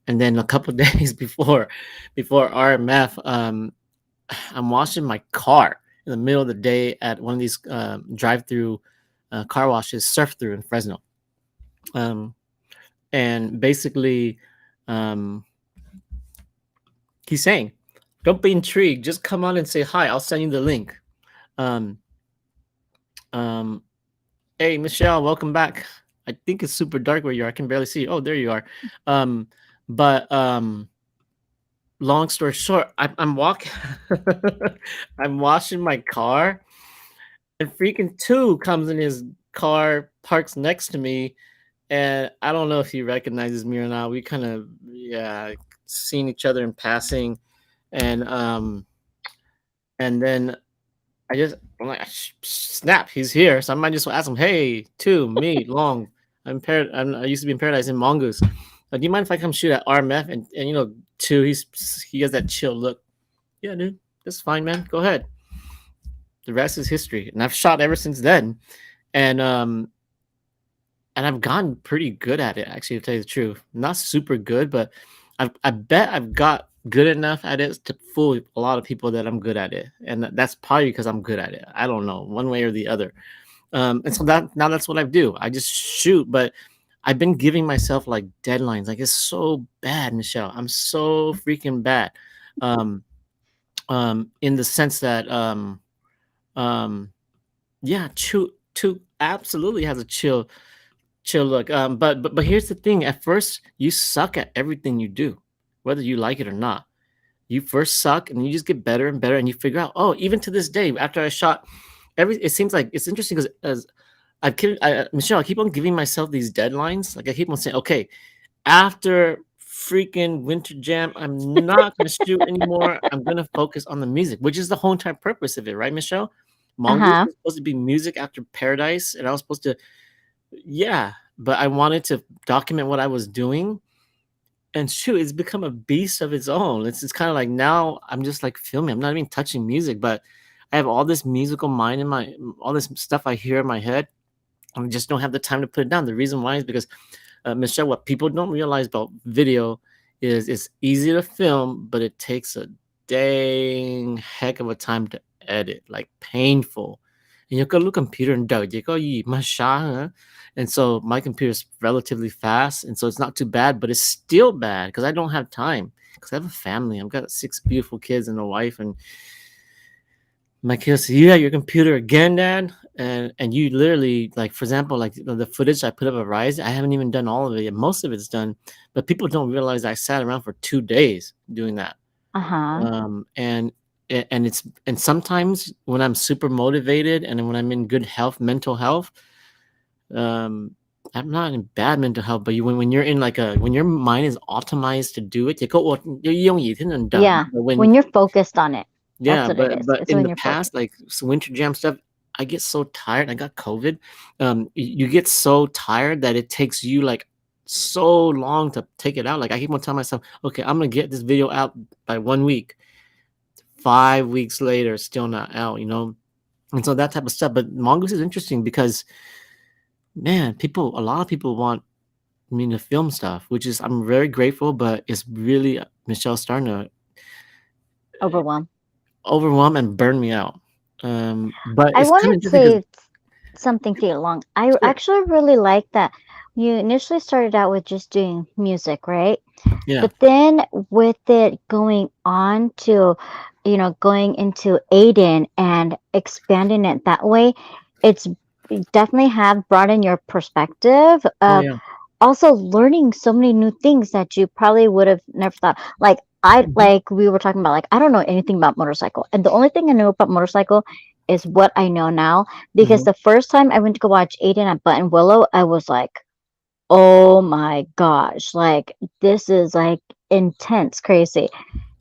A: and then a couple of days before RMF, I'm washing my car in the middle of the day at one of these drive-through car washes, surf through in Fresno. Um, and basically, um, he's saying, "Don't be intrigued. Just come on and say hi. I'll send you the link." Um, um, hey, Michelle, welcome back. I think it's super dark where you are. I can barely see you. Oh, there you are. Um, but long story short, I'm walking, I'm washing my car, and freaking two comes in his car, parks next to me, and I don't know if he recognizes me or not. We kind of, yeah, seen each other in passing, and and then I'm like, snap, he's here. So I might just ask him, hey, two, me, long. I used to be in Paradise in Mongoose. Do you mind if I come shoot at RMF? And two, he has that chill look. Yeah, dude, that's fine, man. Go ahead. The rest is history. And I've shot ever since then. And I've gotten pretty good at it, actually, to tell you the truth. Not super good, but I bet I've got good enough at it to fool a lot of people that I'm good at it, and that's probably because I'm good at it. I don't know, one way or the other. And so that's what I do. I just shoot, but I've been giving myself like deadlines. Like it's so bad, Michelle. I'm so freaking bad. Um, in the sense that um, yeah, Chu absolutely has a chill look. But here's the thing. At first, you suck at everything you do, whether you like it or not. You first suck, and you just get better and better, and you figure out. Oh, even to this day, after I shot it seems like it's interesting because as Michelle, I keep on giving myself these deadlines. Like I keep on saying, okay, after freaking Winter Jam, I'm not gonna shoot anymore. I'm gonna focus on the music, which is the whole entire purpose of it, right, Michelle? Mongoose
B: Uh-huh.
A: was supposed to be music after Paradise, and I was supposed to, yeah, but I wanted to document what I was doing. And shoot, it's become a beast of its own. It's kind of like now I'm just like filming. I'm not even touching music, but I have all this musical mind in my all this stuff I hear in my head. I just don't have the time to put it down. The reason why is because Michelle, what people don't realize about video is it's easy to film, but it takes a dang heck of a time to edit, like painful. and you go look computer and do you go you masha, and so my computer is relatively fast, and so it's not too bad, but it's still bad because I don't have time because I have a family. I've got 6 beautiful kids and a wife, and my kids say, "You at your computer again, Dad?" And you literally, like, for example, like the footage I put up of Rise, I haven't even done all of it yet. Most of it's done, but people don't realize I sat around for 2 days doing that.
B: Uh-huh.
A: And it's and sometimes when I'm super motivated and when I'm in good health, mental health, um, I'm not in bad mental health, but when you're in like a when your mind is optimized to do it, you go, "Well,
B: Yeah.
A: but when
B: When you're focused on it. That's
A: yeah,
B: what it
A: but
B: is. It's
A: in
B: when
A: the
B: you're
A: past,
B: focused.
A: like winter jam stuff, I get so tired. I got COVID. You get so tired that it takes you like so long to take it out. Like I keep on telling myself, okay, I'm gonna get this video out by 1 week. 5 weeks later, still not out. And so that type of stuff. But Mongoose is interesting because man, a lot of people want me to film stuff, which is I'm very grateful, but it's really Michelle's starting to
B: Overwhelmed.
A: overwhelm and burn me out. But
B: I
A: it's kind of
B: wanted to
A: interesting because
B: say something to you along. I
A: sure,
B: actually really like that you initially started out with just doing music, right?
A: yeah,
B: But then with it going on to, going into Aiden and expanding it that way, it's definitely have broadened your perspective
A: oh
B: of
A: yeah,
B: also learning so many new things that you probably would have never thought. Like
A: mhm,
B: like we were talking about, like I don't know anything about motorcycle. And the only thing I know about motorcycle is what I know now. Because
A: mhm,
B: the first time I went to go watch Aiden at Button Willow, I was like, oh my gosh, like this is like intense, crazy.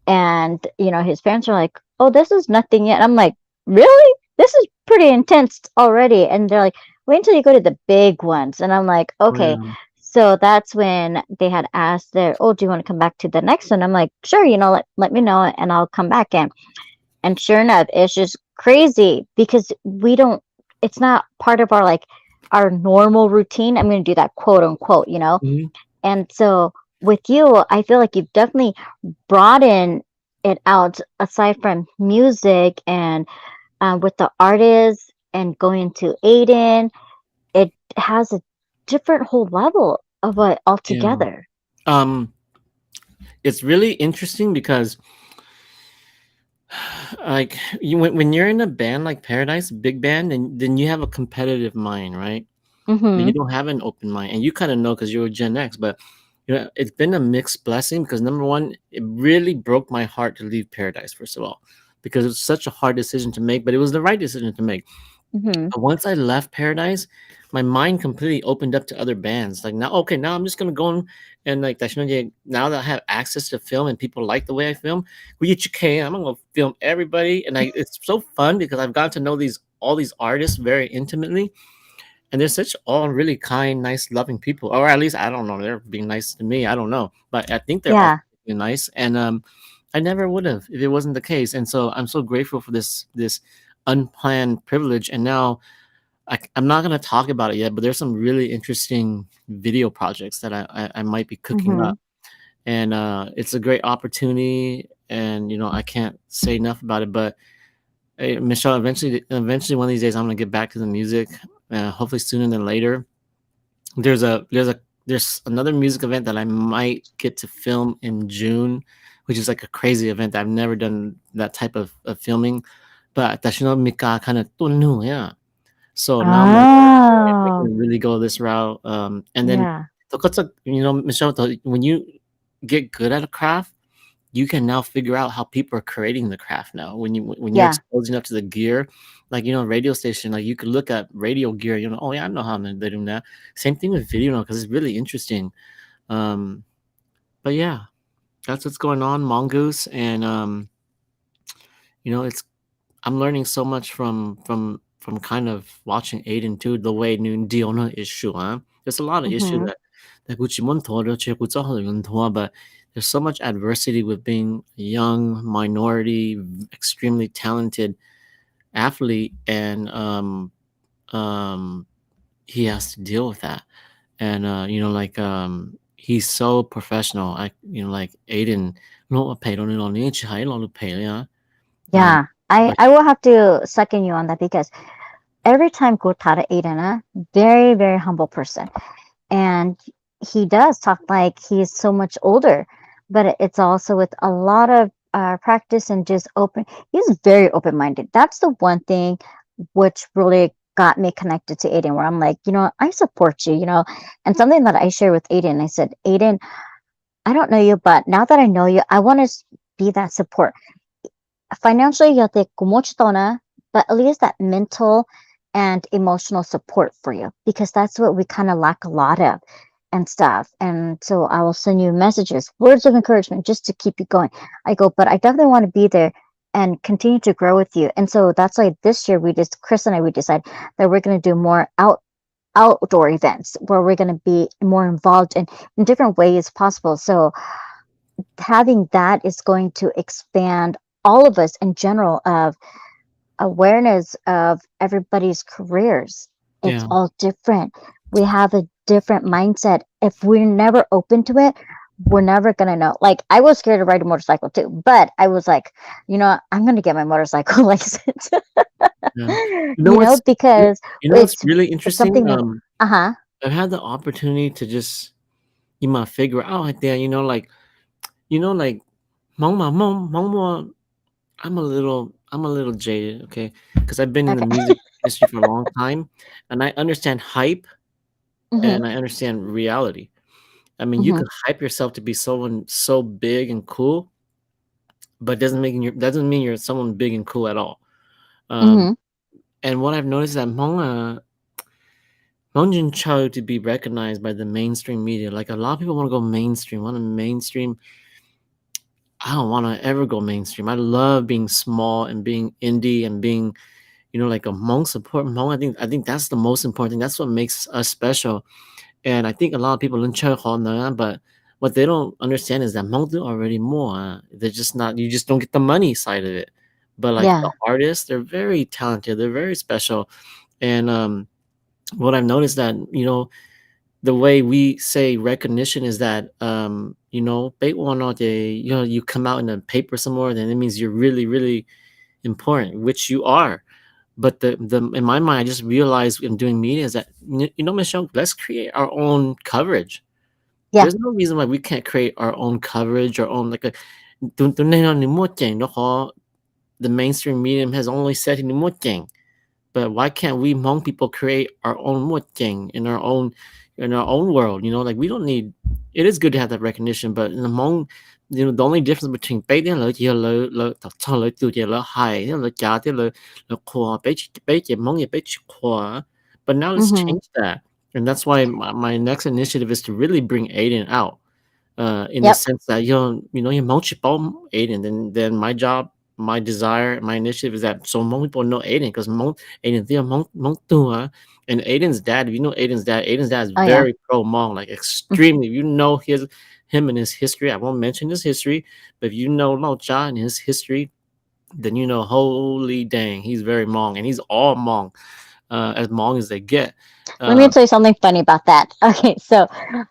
B: And, his parents are like, oh, this is nothing yet. I'm like, really? This is pretty intense already. And they're like, wait until you go to the big ones. And I'm like,
A: oh
B: okay.
A: yeah,
B: So that's when they had asked their, oh, do you want to come back to the next one? I'm like, sure, let me know and I'll come back in. And sure enough, it's just crazy because it's not part of our like our normal routine. I'm going to do that quote unquote,
A: mhm,
B: and so with you, I feel like you've definitely broadened it out aside from music and with the artists and going to Aiden, it has a different whole level of it
A: yeah.
B: altogether.
A: Um, it's really interesting because like when you're in a band like Paradise, big band, and then you have a competitive mind, right? You
B: Mm-hmm.
A: don't have an open mind, and you kind of know because you're a Gen X. But it's been a mixed blessing because number one, it really broke my heart to leave Paradise. First of all, because it was such a hard decision to make, but it was the right decision to make.
B: Mm-hmm.
A: But once I left Paradise, my mind completely opened up to other bands. Like now, okay, now I'm just gonna go and like now that I have access to film and people like the way I film, I'm gonna go film everybody, and it's so fun because I've gotten to know these all these artists very intimately, and they're such all really kind, nice, loving people, or at least I don't know, they're being nice to me. I don't know, but I think they're all
B: Yeah.
A: being nice, and I never would have if it wasn't the case, and so I'm so grateful for this unplanned privilege, and now I'm not gonna talk about it yet, but there's some really interesting video projects that I might be cooking
B: Mm-hmm.
A: up, and it's a great opportunity, and I can't say enough about it. But hey, Michelle, eventually one of these days I'm gonna get back to the music, hopefully sooner than later. There's another music event that I might get to film in June, which is like a crazy event. I've never done that type of filming, but Mika kind of yeah. So now I'm like, okay, I
B: Oh,
A: can really go this route. And then
B: yeah.
A: Michelle, when you get good at a craft, you can now figure out how people are creating the craft now. When you're
B: Yeah.
A: exposed enough to the gear, like radio station, like you could look at radio gear, oh yeah, I know how they're doing that. Same thing with video now because it's really interesting. Um, but yeah, that's what's going on, Mongoose, and it's I'm learning so much from kind of watching Aiden too, the way new deal na issue, huh? There's a lot of issue
B: Mm-hmm.
A: that Gucci Montoya, Che Gucci Montoya, but there's so much adversity with being a young minority, extremely talented athlete, and he has to deal with that. And like he's so professional. Like Aiden, no pay don't need to pay, yeah.
B: Yeah. I
A: But
B: I will have to second you on that because every time ko tara Aiden, very, very humble person. And he does talk like he's so much older, but it's also with a lot of practice and just open. He's very open minded. That's the one thing which really got me connected to Aiden, where I'm like, I support you, and something that I share with Aiden, I said, Aiden, I don't know you, but now that I know you, I want to be that support. Financially, yate kumochitona, but at least that mental and emotional support for you, because that's what we kind of lack a lot of and stuff. And so I will send you messages, words of encouragement just to keep you going. I go, but I definitely want to be there and continue to grow with you. And so that's why this year Chris and I, we decided that we're going to do more outdoor events where we're going to be more involved in different ways possible. So having that is going to expand all of us in general of awareness of everybody's careers. It's
A: Yeah,
B: all different. We have a different mindset. If we're never open to it, we're never gonna know. Like I was scared to ride a motorcycle too, but I was like, I'm gonna get my motorcycle license.
A: yeah. You know what's you
B: Because
A: you know what's
B: it's
A: really
B: it's
A: interesting?
B: something that uh-huh.
A: I've had the opportunity to just you might figure out like that, like mong I'm a little jaded, okay? Because I've been in the
B: Okay.
A: music industry for a long time, and I understand hype
B: Mhm.
A: and I understand reality. I mean, you
B: Mhm.
A: could hype yourself to be someone so big and cool, but doesn't mean you're someone big and cool at all. Um,
B: Mhm.
A: and what I've noticed is that Hmongoose Cho to be recognized by the mainstream media. Like a lot of people want to go mainstream, want to mainstream. I don't want to ever go mainstream. I love being small and being indie and being, like a Hmong support Hmong. I think that's the most important thing. That's what makes us special. And I think a lot of people in Church know, but what they don't understand is that Hmong do already more. They're just not. You just don't get the money side of it. But like the
B: Yeah.
A: artists, they're very talented. They're very special. And what I've noticed that the way we say recognition is that bait one or day you come out in a paper somewhere, then it means you're really really important, which you are. But the in my mind, I just realized in doing media is that Michelle, let's create our own coverage.
B: Yeah.
A: There's no reason why we can't create our own coverage, our own like a tụi này là một chàng đó họ the mainstream medium has only said in một chàng. But why can't we Hmong people create our own Muatjing in our own world? Like we don't need. It is good to have that recognition, but in the Hmong, the only difference between Bay and Lỡ Lỡ Thọ Lỡ Tiêu Lỡ Hai Lỡ Cha Lỡ Khoa Bay Hmong Bay Khoa. But now let's
B: Mhm.
A: change that, and that's why my next initiative is to really bring Aiden out in the
B: Yep.
A: sense that you multiple Aiden, then my job, my desire, my initiative is that so more people know Aiden because Aiden and Aiden's dad. If you know Aiden's dad is
B: Oh yeah.
A: very pro Hmong, like extremely. If you know him and his history, I won't mention his history, but if you know Lao Cha and his history, then holy dang, he's very Hmong and he's all Hmong, as Hmong as they get.
B: Let me
A: Uh,
B: tell you something funny about that. Okay, so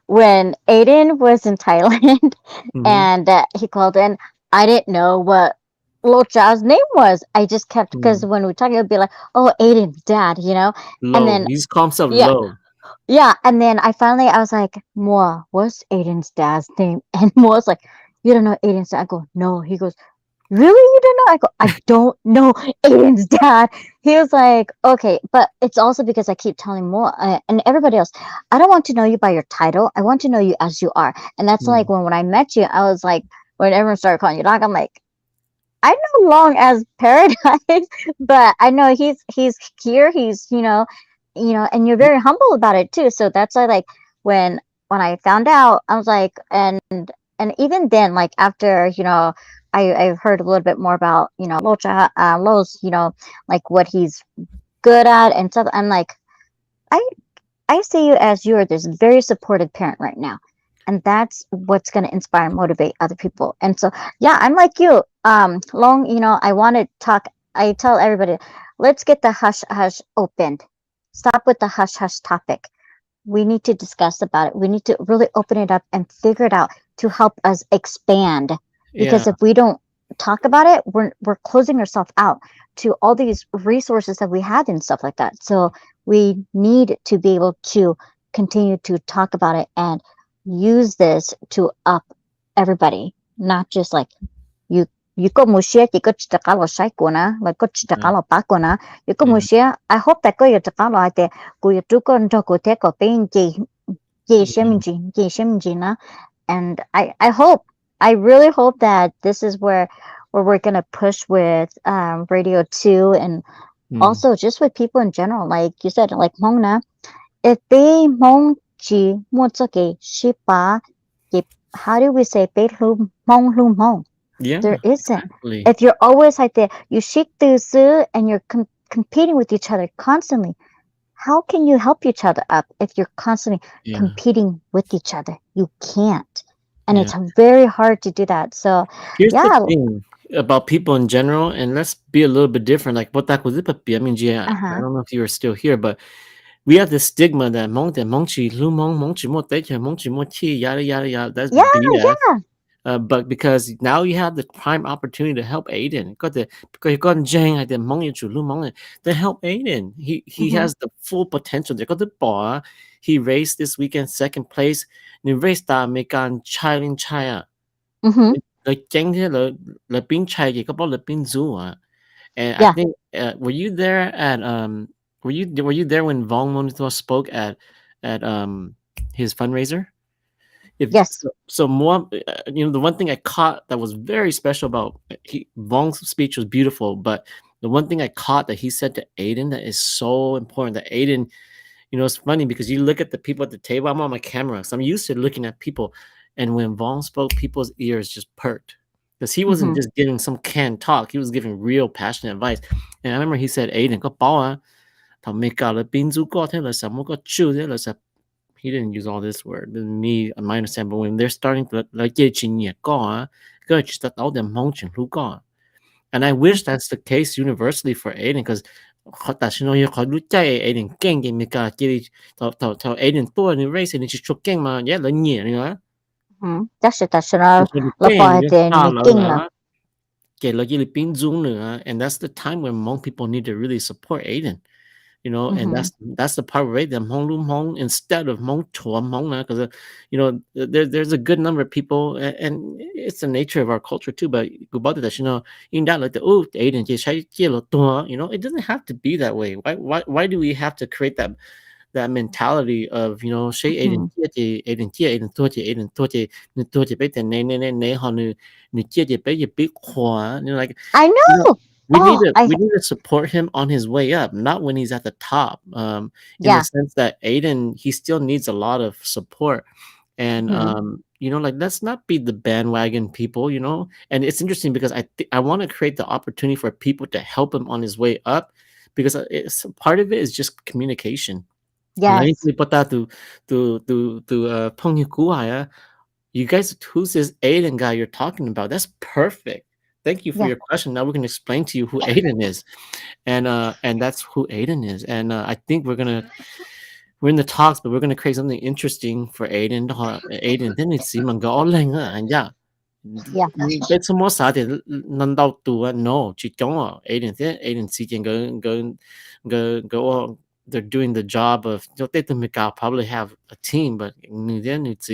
B: when Aiden was in Thailand
A: mhm,
B: and he called in, I didn't know what Lo Cha's name was. I just kept, because
A: mm.
B: when we talk, it would be like, "Oh, Aiden's dad." And
A: Low.
B: then
A: He's called himself
B: yeah,
A: Low.
B: yeah, and then I was like, "Moa, what's Aiden's dad's name?" And Moa's like, "You don't know Aiden's dad?" I go, "No." He goes, really, you don't know? I go, I don't know Aiden's dad. He was like, okay, but it's also because I keep telling more and everybody else, I don't want to know you by your title. I want to know you as you are. And that's like
A: Mm.
B: when I met you, I was like, when everyone started calling you dog, I'm like, I know Long as Paradise, but I know he's here. He's and you're very humble about it too. So that's why like when when I found out, I was like, and even then, like after I've heard a little bit more about Locha Lowe's, like what he's good at and stuff. I'm like, I I see you as you're this very supportive parent right now. And that's what's going to inspire and motivate other people. And so, yeah, I'm like you. Long, I want to talk. I tell everybody, let's get the hush hush opened. Stop with the hush hush topic. We need to discuss about it. We need to really open it up and figure it out to help us expand.
A: Yeah,
B: Because if we don't talk about it, we're closing ourselves out to all these resources that we have and stuff like that. So we need to be able to continue to talk about it and use this to up everybody, not just like you you có mua share chỉ có chỉ có lo sai của nó và có chỉ
A: Yeah,
B: có lo bác của nó you có
A: yeah,
B: mua share I hope that có chỉ có lo thì của chú con cho của thế có bên gì gì xem
A: yeah.
B: mình gì xem mình nó. And I hope, I really hope that this is where we're gonna push with radio too, and
A: Mm,
B: also just with people in general. Like you said, like Mona, if they Mong chi cái shipa, how do we say be lu mong? There
A: yeah,
B: isn't.
A: exactly.
B: If you're always like the you shik and you're competing with each other constantly, how can you help each other up if you're constantly
A: Yeah,
B: competing with each other? You can't. And
A: yeah.
B: it's very hard to do that. So,
A: Here's the
B: yeah.
A: thing about people in general, and let's be a little bit different. Like, what was it? I mean, yeah, I
B: Uh-huh.
A: don't know if you are still here, but we have this stigma that mong chi lu mong chi mo te mong chi mo chi yada yada yada. That's
B: Yeah,
A: BS.
B: yeah.
A: But because now you have the prime opportunity to help Aiden, got the because got Jang at the Mong Chu Lu Mong to help Aiden. He
B: Mm-hmm.
A: has the full potential. They got the bar. He raced this weekend second place. Ni race ta me kan chai lin chai
B: Mm-hmm.
A: like Jang le bin chai ye got le bin zu And I
B: Yeah.
A: think were you there at were you there when Vong Monitor spoke at his fundraiser? If
B: Yes.
A: so more the one thing I caught that was very special about Vong's speech was beautiful, but the one thing I caught that he said to Aiden that is so important that Aiden, it's funny because you look at the people at the table. I'm on my camera, so I'm used to looking at people, and when Vong spoke, people's ears just perked because he wasn't
B: Mm-hmm.
A: just giving some canned talk. He was giving real passionate advice. And I remember he said, "Aiden, có bảo à, thằng mày cả là pin du có thế là sao mà có chịu thế là sao." He didn't use all this word. Me, my understanding, but when they're starting to like get you go, just that all them motion who gone. And I wish that's the case universally for Aiden because you Aiden 驚嘅咪㗎，叫你頭 Aiden 多你 race 你去出鏡嘛，一兩年你話，Mm-hmm.
B: That's nó là bỏ
A: 你驚你
B: thì
A: 下
B: ni
A: 樓
B: kinh là.
A: 啦，嘅你邊種nữa，and that's the time when Hmong people need to really support Aiden. And
B: Mm-hmm.
A: that's the part where them hong lum hong instead of hong chua hong because there's a good number of people and it's the nature of our culture too. But about that, in that like the Aiden it doesn't have to be that way. Why do we have to create that mentality of shay Aiden
B: Mm-hmm.
A: Aiden Aiden Aiden bet ne how nu bet you big like
B: I
A: you know,
B: know.
A: we need
B: Oh,
A: to
B: I
A: we need to support him on his way up, not when he's at the top. In the
B: yeah.
A: sense that Aiden, he still needs a lot of support, and
B: Mm-hmm.
A: like let's not be the bandwagon people. And it's interesting because I want to create the opportunity for people to help him on his way up, because it's part of it is just communication. Lấy
B: Yes.
A: người ta to Peng Yu Gu Hai, you guys, who's this Aiden guy you're talking about? That's perfect. Thank you for
B: Yeah.
A: your question. Now we can explain to you who Aiden is, and that's who Aiden is. And I think we're in the talks, but we're gonna create something interesting for Aiden. Aiden, then it's even go all and yeah.
B: Yeah.
A: Bet some more side none doubt to no, chỉ chống Aiden thế Aiden chỉ go they're doing the job of they probably have a team, but người then it's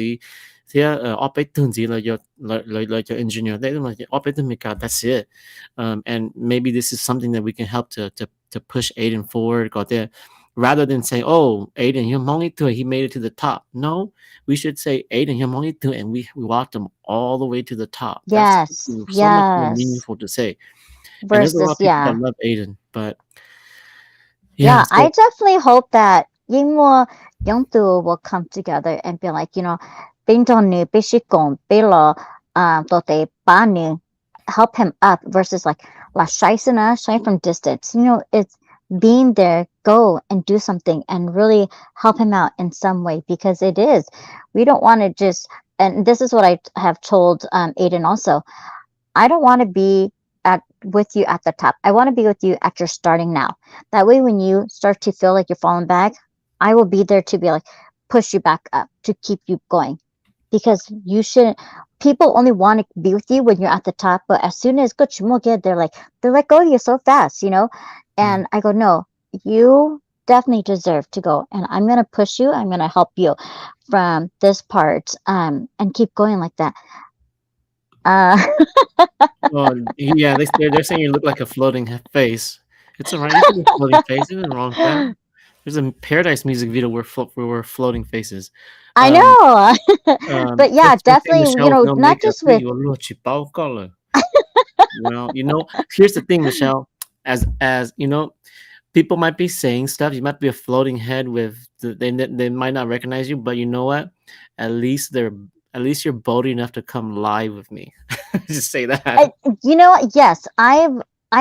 A: thế operator gì là your engineer they like operator that's it. And maybe this is something that we can help to push Aiden forward got there rather than say, oh, Aiden you're only to he made it to the top. No, we should say Aiden you're only to and we walked him all the way to the top. That's
B: Yes.
A: so much more
B: Yes.
A: meaningful to say. And there's a lot
B: Versus
A: of people that
B: yeah.
A: love Aiden, but yeah,
B: Yeah, I
A: so
B: definitely hope that more young people will come together and be like, bên trong nữ, bên sĩ công, bên lo, tổ tế ba nữ, help him up versus like, la shine from distance. It's being there, go and do something and really help him out in some way because it is. We don't want to just, and this is what I have told Aiden also. I don't want to be at with you at the top. I want to be with you at your starting now. That way, when you start to feel like you're falling back, I will be there to be like push you back up to keep you going. because you shouldn't. People only want to be with you when you're at the top, but as soon as good get, they let go of you so fast, you know.
A: Mhm.
B: And I go, no, you definitely deserve to go, and I'm gonna push you. I'm gonna help you from this part, and keep going like that. Uh,
A: Oh, yeah, they're saying you look like a floating face. It's alright, you can be a floating face, there's nothing wrong with that. There's a Paradise music video where we're floating faces.
B: I
A: Um,
B: know, but yeah,
A: let's just say
B: definitely,
A: Michelle with no
B: not
A: makeup,
B: just
A: "Hey,
B: with.
A: you a little chipao color." Well, here's the thing, Michelle, as people might be saying stuff, you might be a floating head they might not recognize you, but you know what? At least they're at least you're bold enough to come live with me. Just say that.
B: I, what? Yes, I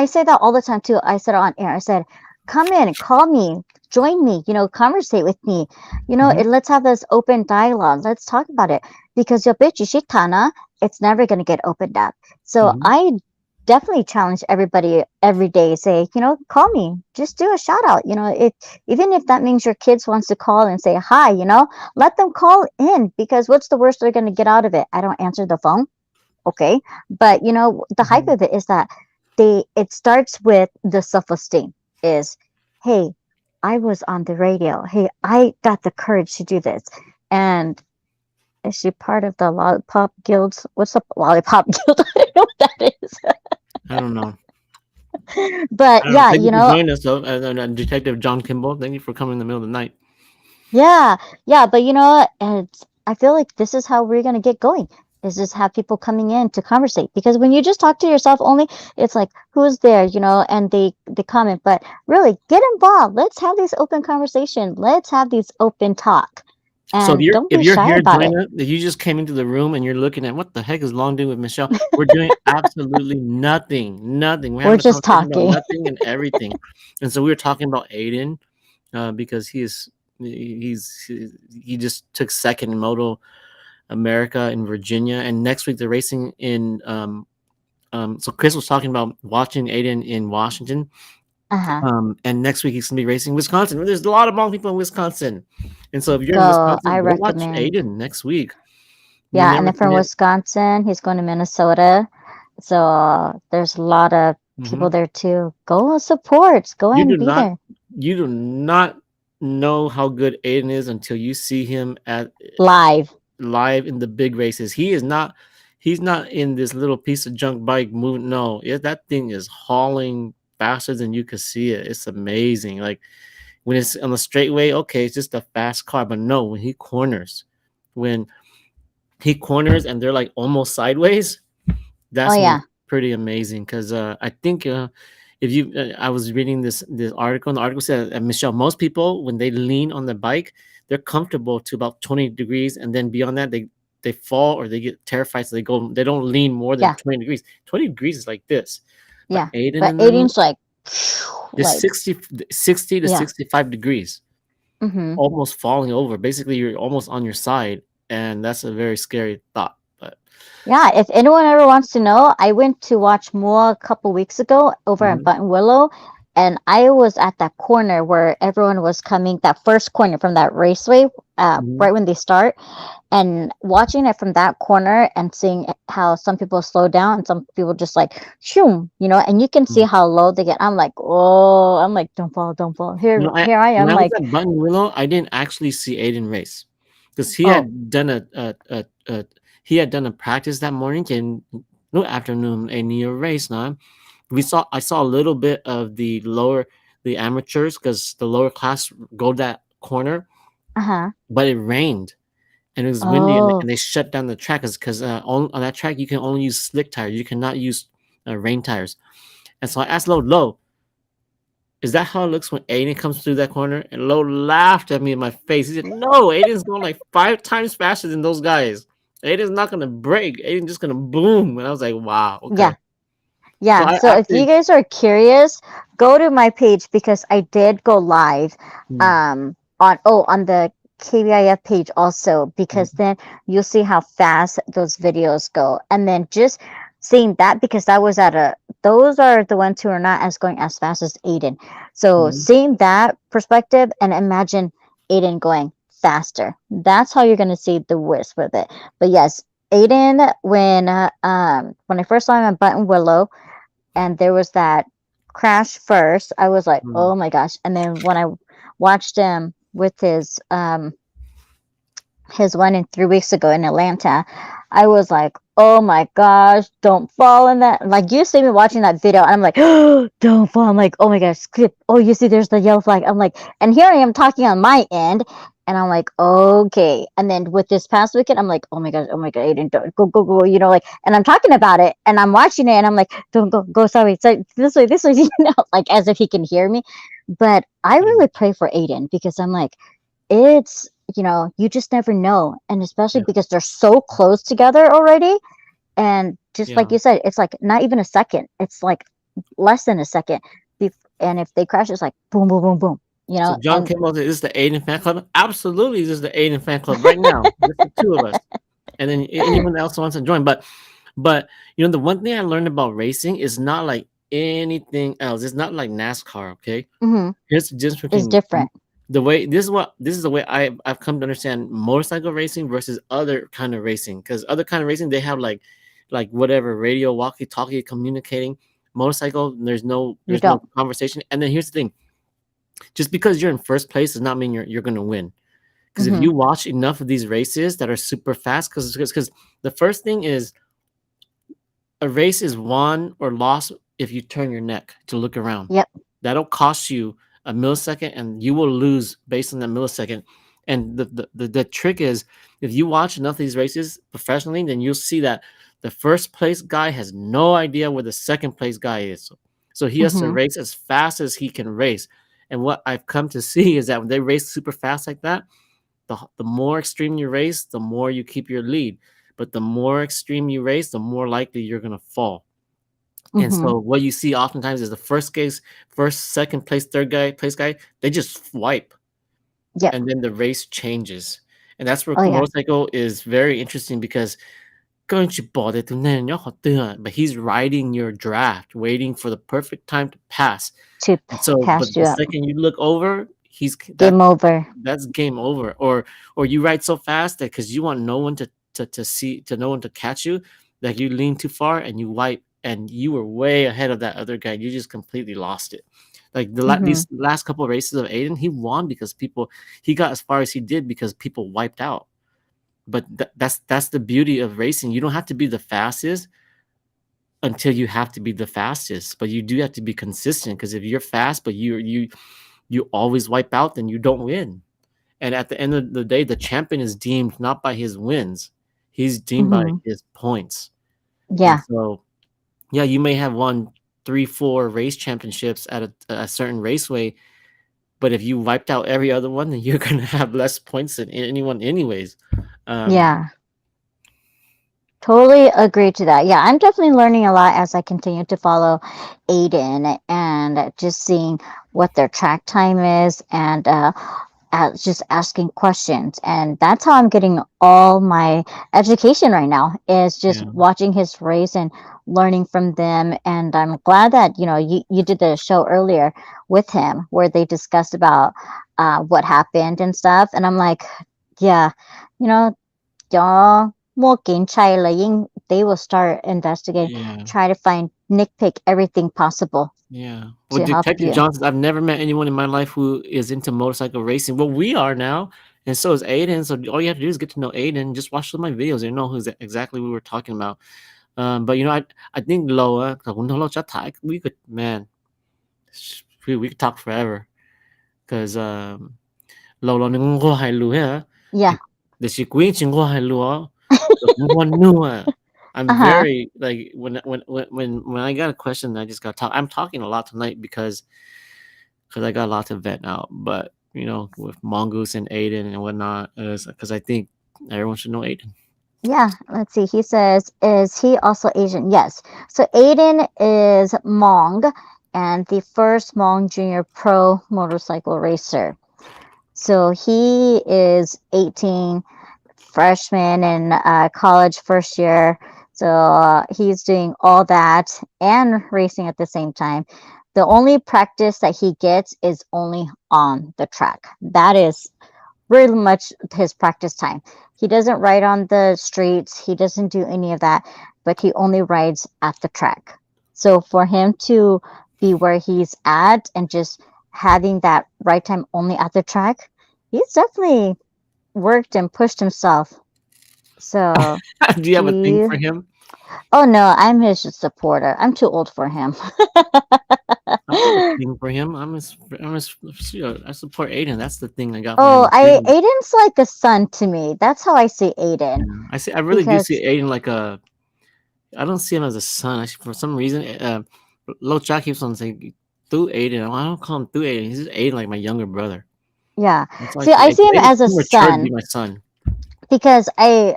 B: say that all the time too. I said it on air. I said, "Come in, call me, join me. Conversate with me.
A: Mhm,
B: Let's have this open dialogue. Let's talk about it because your bitch ishitana, it's never gonna get opened up." So
A: mhm.
B: I definitely challenge everybody every day. Say, call me. Just do a shout out. Even if that means your kids wants to call and say hi. Let them call in because what's the worst they're gonna get out of it? I don't answer the phone, okay, but the hype
A: Mhm.
B: of it is that it starts with the self-esteem is, hey, I was on the radio, hey, I got the courage to do this. And is she part of the lollipop guilds? What's up, lollipop guild? I don't know what that is.
A: I don't know.
B: But
A: I don't
B: yeah,
A: thank you for joining us, though, Detective John Kimball. Thank you for coming in the middle of the night.
B: yeah, yeah, but you know what? And I feel like this is how we're gonna get going. Is just have people coming in to conversate because when you just talk to yourself only, it's like who's there, and they comment. But really, get involved. Let's have these open conversation. Let's have these open talk,
A: So
B: and don't
A: if
B: be
A: you're
B: shy
A: here
B: about it.
A: joining us, if you just came into the room and you're looking at what the heck is Long doing with Michelle, we're doing absolutely nothing, nothing. We're
B: We're
A: having a
B: just
A: conversation about
B: talking.
A: nothing and everything. And so we were talking about Aiden, because he just took second in Moto America in Virginia, and next week they're racing in. So Chris was talking about watching Aiden in Washington,
B: Uh huh.
A: and next week he's gonna be racing in Wisconsin. There's a lot of Hmong people in Wisconsin, and so if you're in
B: Go.
A: Wisconsin,
B: I
A: go watch
B: recommend.
A: Aiden next week. You
B: Yeah, and
A: never
B: then from
A: seen it.
B: Wisconsin, he's going to Minnesota. So there's a lot of people
A: Mhm.
B: there too. Go support. Go
A: You
B: and
A: do
B: be
A: not
B: there
A: you do not know how good Aiden is until you see him at
B: live.
A: live in the big races. He's not in this little piece of junk bike moving. No, that thing is hauling faster than you could see it. It's amazing. Like when it's on the straightway, okay, it's just a fast car. But no, when he corners and they're like almost sideways,
B: Oh
A: that's when
B: yeah.
A: it's pretty amazing. Because I think if you, I was reading this article, and the article said, Michelle, most people when they lean on the bike, they're comfortable to about 20 degrees, and then beyond that, they fall or they get terrified, so they don't lean more than
B: Yeah.
A: 20 degrees. 20 degrees is like this, but
B: Yeah.
A: Aiden
B: But
A: and them,
B: Aiden's like
A: there's
B: like
A: 60 to
B: yeah.
A: 65 degrees,
B: Hmm.
A: almost falling over. Basically, you're almost on your side, and that's a very scary thought. But
B: Yeah, if anyone ever wants to know, I went to watch Moa a couple weeks ago over at
A: mhm,
B: Button Willow, and I was at that corner where everyone was coming, that first corner from that raceway,
A: mhm,
B: right when they start, and watching it from that corner and seeing how some people slow down and some people just like shoom, and you can see
A: mhm.
B: how low they get. I'm like, don't fall, don't fall. Here,
A: I
B: here I
A: when
B: am,
A: I was
B: like,
A: at Button Willow, I didn't actually see Aiden race because
B: oh,
A: he had done a practice that morning and no afternoon a near race. Now I saw a little bit of the amateurs because the lower class go that corner,
B: uh-huh,
A: but it rained and it was windy,
B: oh,
A: and they shut down the track because on that track you can only use slick tires. You cannot use rain tires. And so I asked Lo, is that how it looks when Aiden comes through that corner? And Lo laughed at me in my face. He said, no, Aiden's going like 5 times faster than those guys. Aiden's not gonna break. Aiden's just gonna boom. And I was like, wow,
B: yeah.
A: okay. So
B: Yeah,
A: I
B: so if
A: after
B: you guys are curious, go to my page because I did go live
A: mm,
B: on the KBIF page also, because
A: mm,
B: then you'll see how fast those videos go. And then just seeing that, because that was at a those are the ones who are not as going as fast as Aiden. So
A: mm.
B: seeing that perspective and imagine Aiden going faster. That's how you're gonna see the worst with it. But yes, Aiden, when I first saw him at Button Willow, and there was that crash first, I was like,
A: Mm,
B: oh my gosh. And then when I watched him with his one in 3 weeks ago in Atlanta, I was like, oh my gosh, don't fall in that. Like, you see me watching that video, and I'm like, oh, don't fall. I'm like, oh my gosh, skip. Oh, you see, there's the yellow flag. I'm like, and here I am talking on my end. And I'm like, okay. And then with this past weekend, I'm like, oh my god, Aiden, don't go, go, go. Like, and I'm talking about it, and I'm watching it, and I'm like, don't go, go, sorry, so this way, like as if he can hear me. But I
A: yeah,
B: really pray for Aiden because I'm like, it's you just never know, and especially
A: yeah,
B: because they're so close together already, and just like
A: yeah.
B: you said, it's like not even a second, it's like less than a second. And if they crash, it's like boom, boom, boom, boom,
A: So John
B: and
A: Kimball, is this the Aiden fan club? Absolutely, this is the Aiden fan club right now. Just the two of us, and then anyone else wants to join. But the one thing I learned about racing is not like anything else. It's not like NASCAR. Okay,
B: mhm,
A: here's the difference
B: is
A: between
B: different.
A: the way this is the way I've come to understand motorcycle racing versus other kind of racing. Because other kind of racing, they have like whatever radio walkie talkie communicating. Motorcycle,
B: You
A: there's no
B: don't.
A: conversation. And then here's the thing: just because you're in first place does not mean you're gonna win. Because if
B: Mhm,
A: you watch enough of these races that are super fast, because the first thing is a race is won or lost if you turn your neck to look around.
B: yep.
A: That'll cost you a millisecond, and you will lose based on that millisecond. And the trick is, if you watch enough of these races professionally, then you'll see that the first place guy has no idea where the second place guy is. So he has to
B: Mhm,
A: race as fast as he can race. And what I've come to see is that when they race super fast like that, the more extreme you race, the more you keep your lead. But the more extreme you race, the more likely you're gonna fall. And
B: mhm,
A: so what you see oftentimes is the first, second place, place guy, they just wipe,
B: yep.
A: and then the race changes. And that's where
B: Oh yeah,
A: motorcycle is very interesting because but he's riding your draft, waiting for the perfect time to pass.
B: to
A: And so, but
B: pass you
A: the
B: up.
A: second you look over,
B: Game over.
A: that's game over. Or you ride so fast that because you want no one to no one to catch you, that you lean too far and you wipe, and you were way ahead of that other guy. You just completely lost it. Like
B: Mhm,
A: these last couple of races of Aiden, he won because he got as far as he did because people wiped out. But that's the beauty of racing. You don't have to be the fastest until you have to be the fastest, but you do have to be consistent, because if you're fast but you always wipe out, then you don't win. And at the end of the day, the champion is deemed not by his wins, he's deemed by
B: mhm,
A: his points. And
B: yeah,
A: so, yeah, you may have won 3, 4 race championships at a certain raceway, but if you wiped out every other one, then you're gonna have less points than anyone, anyways. Um,
B: yeah. Totally agree to that. Yeah, I'm definitely learning a lot as I continue to follow Aiden and just seeing what their track time is, and just asking questions. And that's how I'm getting all my education right now, is just
A: yeah,
B: watching his race and learning from them. And I'm glad that, you did the show earlier with him where they discussed about what happened and stuff. And I'm like, yeah, you know, y'all more they will start investigating,
A: yeah.
B: try to find nitpick everything possible
A: Yeah. Well,
B: to help
A: Detective
B: you.
A: Johnson, I've never met anyone in my life who is into motorcycle racing. Well, we are now, and so is Aiden. So all you have to do is get to know Aiden. Just watch some of my videos and know who's exactly we were talking about. But I think Loa, we could, man, we could talk forever, because Lola nung ko hai lu ha,
B: Yeah.
A: the si Queen ching ko hai lu oh, the one new I'm
B: Uh-huh.
A: very like when I got a question, I just got to talk. I'm talking a lot tonight because I got a lot to vent out. But with Mongoose and Aiden and whatnot, because I think everyone should know Aiden.
B: Yeah, let's see. He says, is he also Asian? Yes. So Aiden is Hmong and the first Hmong junior pro motorcycle racer. So he is 18, freshman in college first year. So he's doing all that and racing at the same time. The only practice that he gets is only on the track. That is really much his practice time. He doesn't ride on the streets, he doesn't do any of that, but he only rides at the track. So for him to be where he's at and just having that ride time only at the track, he's definitely worked and pushed himself. So
A: Do you have a thing
B: he,
A: for him?
B: oh no, I'm his supporter. I'm too old for him.
A: I have a thing for him. I support Aiden. That's the thing I got for
B: Oh,
A: him. Aiden.
B: Aiden's like a son to me. That's how I see Aiden
A: Yeah. I really do see
B: because
A: Aiden like a. I don't see him as a son. Actually, for some reason, Lo Jack keeps on saying through Aiden. I don't call him through Aiden. He's just Aiden like my younger brother.
B: yeah.
A: That's why I
B: See,
A: see
B: I
A: Aiden.
B: see him
A: Aiden's
B: as a
A: too mature to be
B: son
A: my son.
B: because I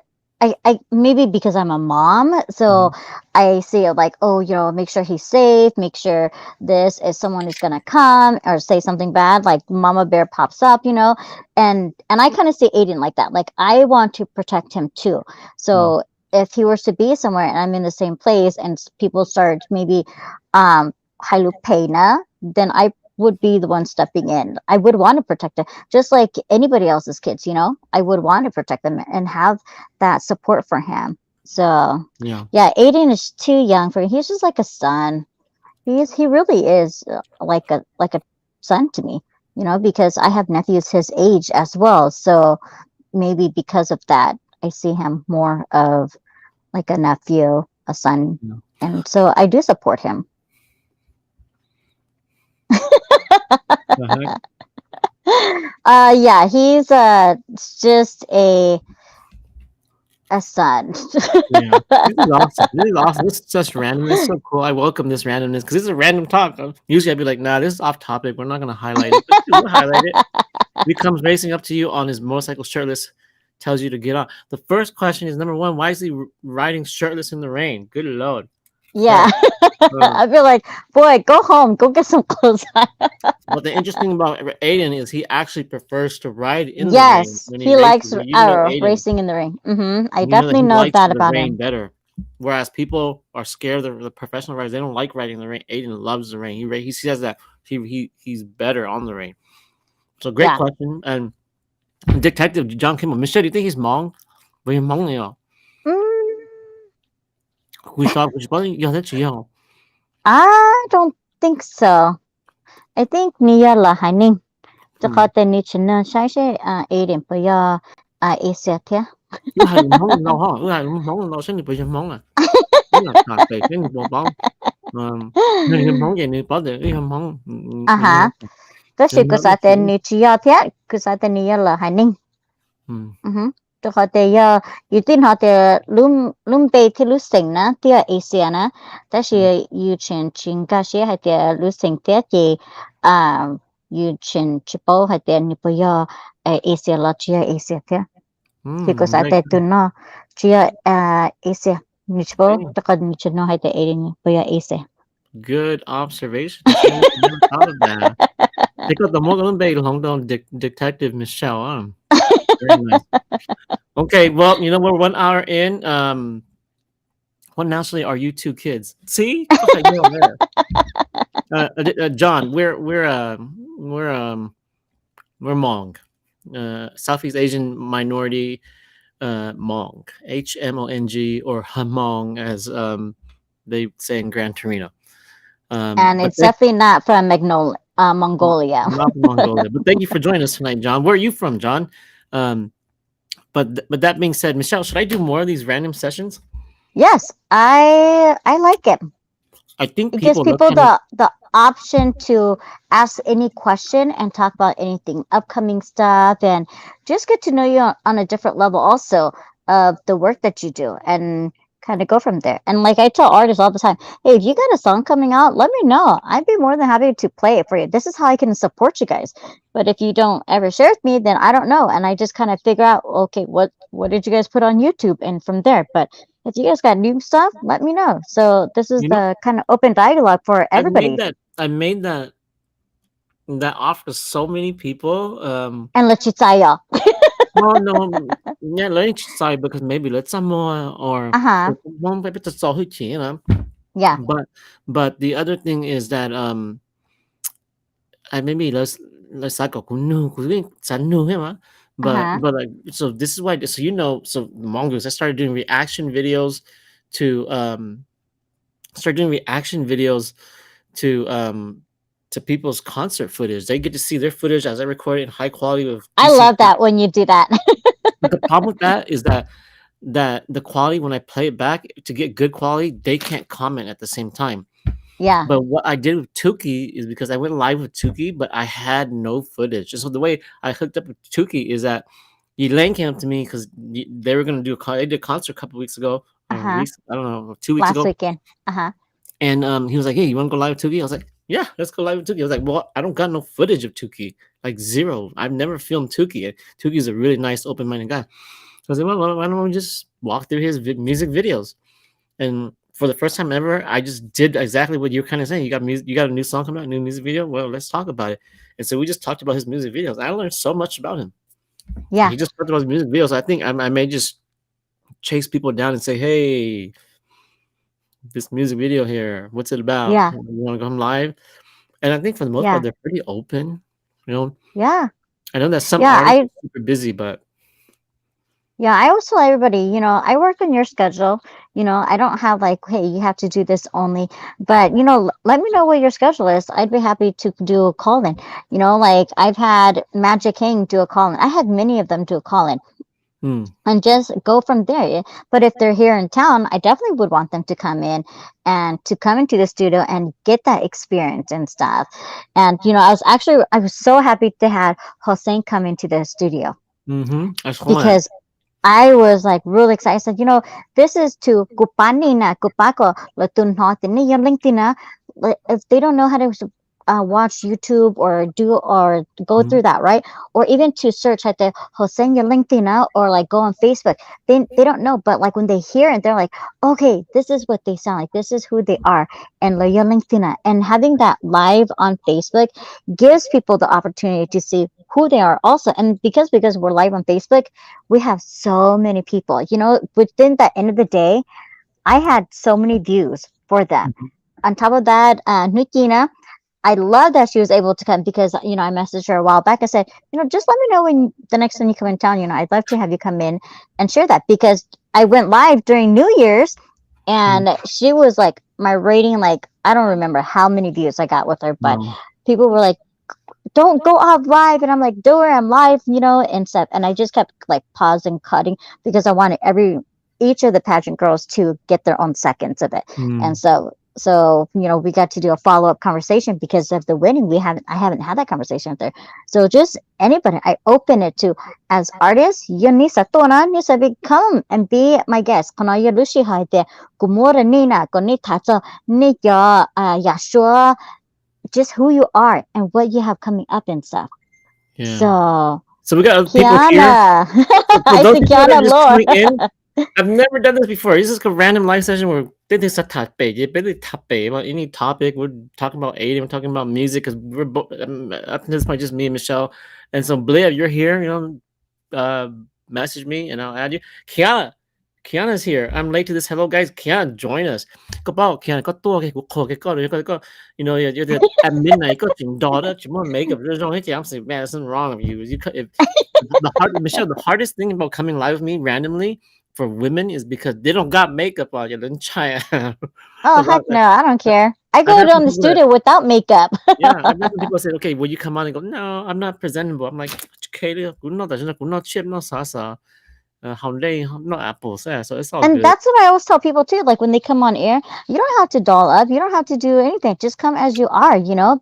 B: maybe because I'm a mom, so
A: Mhm.
B: I see it like, oh, make sure he's safe, make sure this if someone is gonna come or say something bad, like Mama Bear pops up, and I kind of see Aiden like that. Like I want to protect him too.
A: Mm.
B: So if he were to be somewhere and I'm in the same place and people start maybe um halupena, then I would be the one stepping in. I would want to protect him just like anybody else's kids. I would want to protect them and have that support for him. So
A: Yeah.
B: yeah, Aiden is too young for me. He's just like a son. He really is like a son to me, because I have nephews his age as well. So maybe because of that, I see him more of like a nephew, a son.
A: Yeah.
B: And so I do support him.
A: The heck?
B: Yeah, he's just a son.
A: Yeah. This is awesome. This is awesome. This is such randomness. So cool. I welcome this randomness because this is a random talk. Usually I'd be like, nah, this is off topic. We're not going to highlight it. But we'll highlight it. He comes racing up to you on his motorcycle shirtless, tells you to get on. The first question is number one, why is he riding shirtless in the rain? Good Lord.
B: Yeah.
A: So, uh,
B: I feel like, boy, go home, go get some clothes on.
A: but the interesting about Aiden is he actually prefers to ride in the rain
B: Yes,
A: when he
B: he
A: races.
B: likes
A: You know Aiden.
B: racing in the ring. I
A: You know that
B: definitely
A: he
B: know
A: likes
B: that
A: the
B: about
A: rain
B: him.
A: better. Whereas people are scared of the professional riders. They don't like riding in the rain. Aiden loves the rain. He says that he's better on the rain. So great
B: Yeah.
A: question. And Detective John Kimmel. Michelle, do you think he's Hmong? Vì Hmong này à?
B: Mm,
A: Quý có giờ thích chị không?
B: I don't think so. I think Nia là Hải Ninh. Cho
A: Ừ.
B: khó tên ni chính là sai sẽ điểm bây giờ Asia thế.
A: Ước hay Hmong lần đầu hả? Ước hay Hmong lần đầu sinh nhật bây giờ Hmong à? Ý là cà phê cái bộ bóng. Nên Hmong vậy nên có thể ý Hmong.
B: À
A: Mình nhớ.
B: ha. Đó
A: Nên
B: là cái
A: nó là
B: sao
A: chị.
B: tên ni chỉ thế, cái sao tên Nia là Hải Ninh.
A: Ừ.
B: Cho họ thì ưu tiên họ thì lum lum bê thì lu sinh na thì Asia na, đó là ưu tiên chính cái gì hay thì lu sinh thì ưu tiên chỉ bảo hay thì như bây giờ Asia là chỉ Asia thì có sao
A: Very
B: thì tụi
A: good.
B: nó chỉ Asia như chỉ bảo tất cả như chỉ nó hay thì bây giờ Asia.
A: Good observation. I never thought of that. Take out the Morgan Bay Long Dong Detective Michelle. Very nice. Okay, well, we're 1 hour in. What nationality are you two kids? See, okay, you're there. John, we're Hmong, Southeast Asian minority, Hmong, Hmong, or Hmong as they say in Gran Torino.
B: And
A: But
B: it's definitely not from Mongolia.
A: not from Mongolia. But thank you for joining us tonight, John. Where are you from, John? Um, but that being said, Michelle, should I do more of these random sessions?
B: Yes, I like it.
A: I think
B: It gives
A: people look
B: people
A: kind of
B: the option to ask any question and talk about anything, upcoming stuff, and just get to know you on a different level also of the work that you do and kind of go from there. And like I tell artists all the time, hey, if you got a song coming out, let me know. I'd be more than happy to play it for you. This is how I can support you guys. But if you don't ever share with me, then I don't know. And I just kind of figure out, okay, what did you guys put on YouTube? And from there. But if you guys got new stuff, let me know. So this is
A: you know
B: the kind of open dialogue for everybody.
A: I made that offer to so many people.
B: And let you try y'all.
A: Well, no, yeah, let's say because maybe let's some more or
B: Uh-huh.
A: one maybe to solve it,
B: Yeah.
A: But the other thing is that I maybe let's say cũng nu cũng biết sẵn nu hết mà
B: Uh-huh.
A: But like, so this is why, so so Mongoose, I started doing reaction videos to start doing reaction videos to um to people's concert footage. They get to see their footage as I record it in high quality with
B: I
A: decent.
B: love that when you do that.
A: But the problem with that is that the quality when I play it back to get good quality, they can't comment at the same time.
B: Yeah.
A: But what I did with Tuki is because I went live with Tuki, but I had no footage. So the way I hooked up with Tuki is that Elaine came up to me because they were gonna do they did a concert a couple weeks ago, or
B: Uh-huh.
A: weeks, I don't know, 2 weeks
B: Last
A: ago.
B: weekend. Uh-huh.
A: And he was like, "Hey, you want to go live with Tuki?" I was like, "Yeah, let's go live with Tuki." I was like, "Well, I don't got no footage of Tuki, like zero. I've never filmed Tuki. Tuki's a really nice, open-minded guy." So I was like, "Well, why don't we just walk through his music videos?" And for the first time ever, I just did exactly what you're kind of saying. You got music, you got a new song coming out, a new music video. Well, let's talk about it. And so we just talked about his music videos. I learned so much about him. And
B: Yeah.
A: he just talked about his music videos. I think I may just chase people down and say, "Hey, this music video here, what's it about?
B: Yeah.
A: You want to come live?" And I think for the most part,
B: Yeah.
A: they're pretty open. You know,
B: Yeah.
A: I know that some
B: Yeah.
A: artists are super busy, but
B: Yeah, I always tell everybody, I work on your schedule. I don't have like, hey, you have to do this only. But, let me know what your schedule is. I'd be happy to do a call in. Like I've had Magic King do a call in. I had many of them do a call in
A: hmm,
B: and just go from there. But if they're here in town, I definitely would want them to come in and to come into the studio and get that experience and stuff. And, I was so happy to have Hossein come into the studio
A: I saw that.
B: because I was like really excited. I said, this is to kupani na kupako latun hotini yung LinkedIn na. If they don't know how to watch YouTube or do or go
A: Mhm,
B: through that, right? Or even to search at the Hoseng yung LinkedIn na or like go on Facebook, they don't know. But like when they hear it, they're like, okay, this is what they sound like. This is who they are. And like yung LinkedIn na. And having that live on Facebook gives people the opportunity to see who they are also. And because we're live on Facebook, we have so many people. Within the end of the day, I had so many views for them.
A: mhm,
B: On top of that, Nukina, I love that she was able to come because, I messaged her a while back. I said, just let me know when the next time you come in town. I'd love to have you come in and share that because I went live during New Year's
A: mhm.
B: and she was like, my rating, like, I don't remember how many views I got with her, but
A: Wow.
B: people were like, don't go off live. And I'm like, do it, I'm live, and stuff. And I just kept like pausing, cutting because I wanted each of the pageant girls to get their own seconds of it. And
A: Mm,
B: so, we got to do a follow-up conversation because of the wedding. I haven't had that conversation with her. So just anybody, I open it to as artists, you need to come and be my guest. Kono ya lushi haite, kumura nina, koni tato, ni ya sure just who you are and what you have coming up and stuff.
A: yeah.
B: So,
A: So we got other people here.
B: Kiana,
A: So for
B: I
A: those
B: see
A: people that
B: Kiana
A: are just
B: Lore.
A: coming in, I've never done this before. This is a random live session where this is a topic. Really topic about any topic. We're talking about Aiden. We're talking about music because we're both up to this point just me and Michelle. And so Blair, if you're here, message me and I'll add you. Kiana's here. I'm late to this. Hello guys. Kiana, join us. ก็บอก Kiana ก็ตัวแกกูขอแกก็เลยก็ you're the at midnight ก็ถึงดอแล้วจะมา make up เรื่องให้แก man, there's something wrong with you. If Michelle, the hardest thing about coming live with me randomly for women is because they don't got makeup on. You don't try.
B: Oh, heck no, I don't care. I
A: I've
B: go
A: had some
B: down the
A: people that,
B: studio without makeup.
A: yeah, I've had some people say, okay, will you come on and go, no, I'm not presentable. I'm like, okay, not chip, not salsa. How they, not apples. Yeah, so it's all
B: And
A: good.
B: that's what I always tell people too. Like when they come on air, you don't have to doll up. You don't have to do anything. Just come as you are,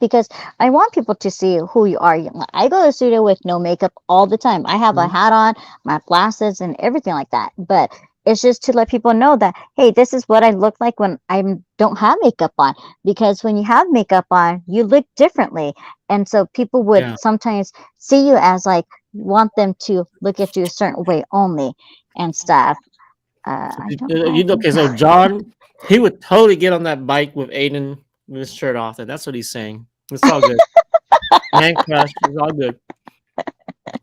B: because I want people to see who you are. I go to the studio with no makeup all the time. I have a
A: Mhm.
B: hat on, my glasses, and everything like that. But it's just to let people know that, hey, this is what I look like when I don't have makeup on. Because when you have makeup on, you look differently. And so people would
A: Yeah.
B: sometimes see you as like, want them to look at you a certain way only and stuff.
A: So,
B: I don't have
A: okay, so John, he would totally get on that bike with Aiden with his shirt off, and that's what he's saying. It's all good. Man crush, it's all good.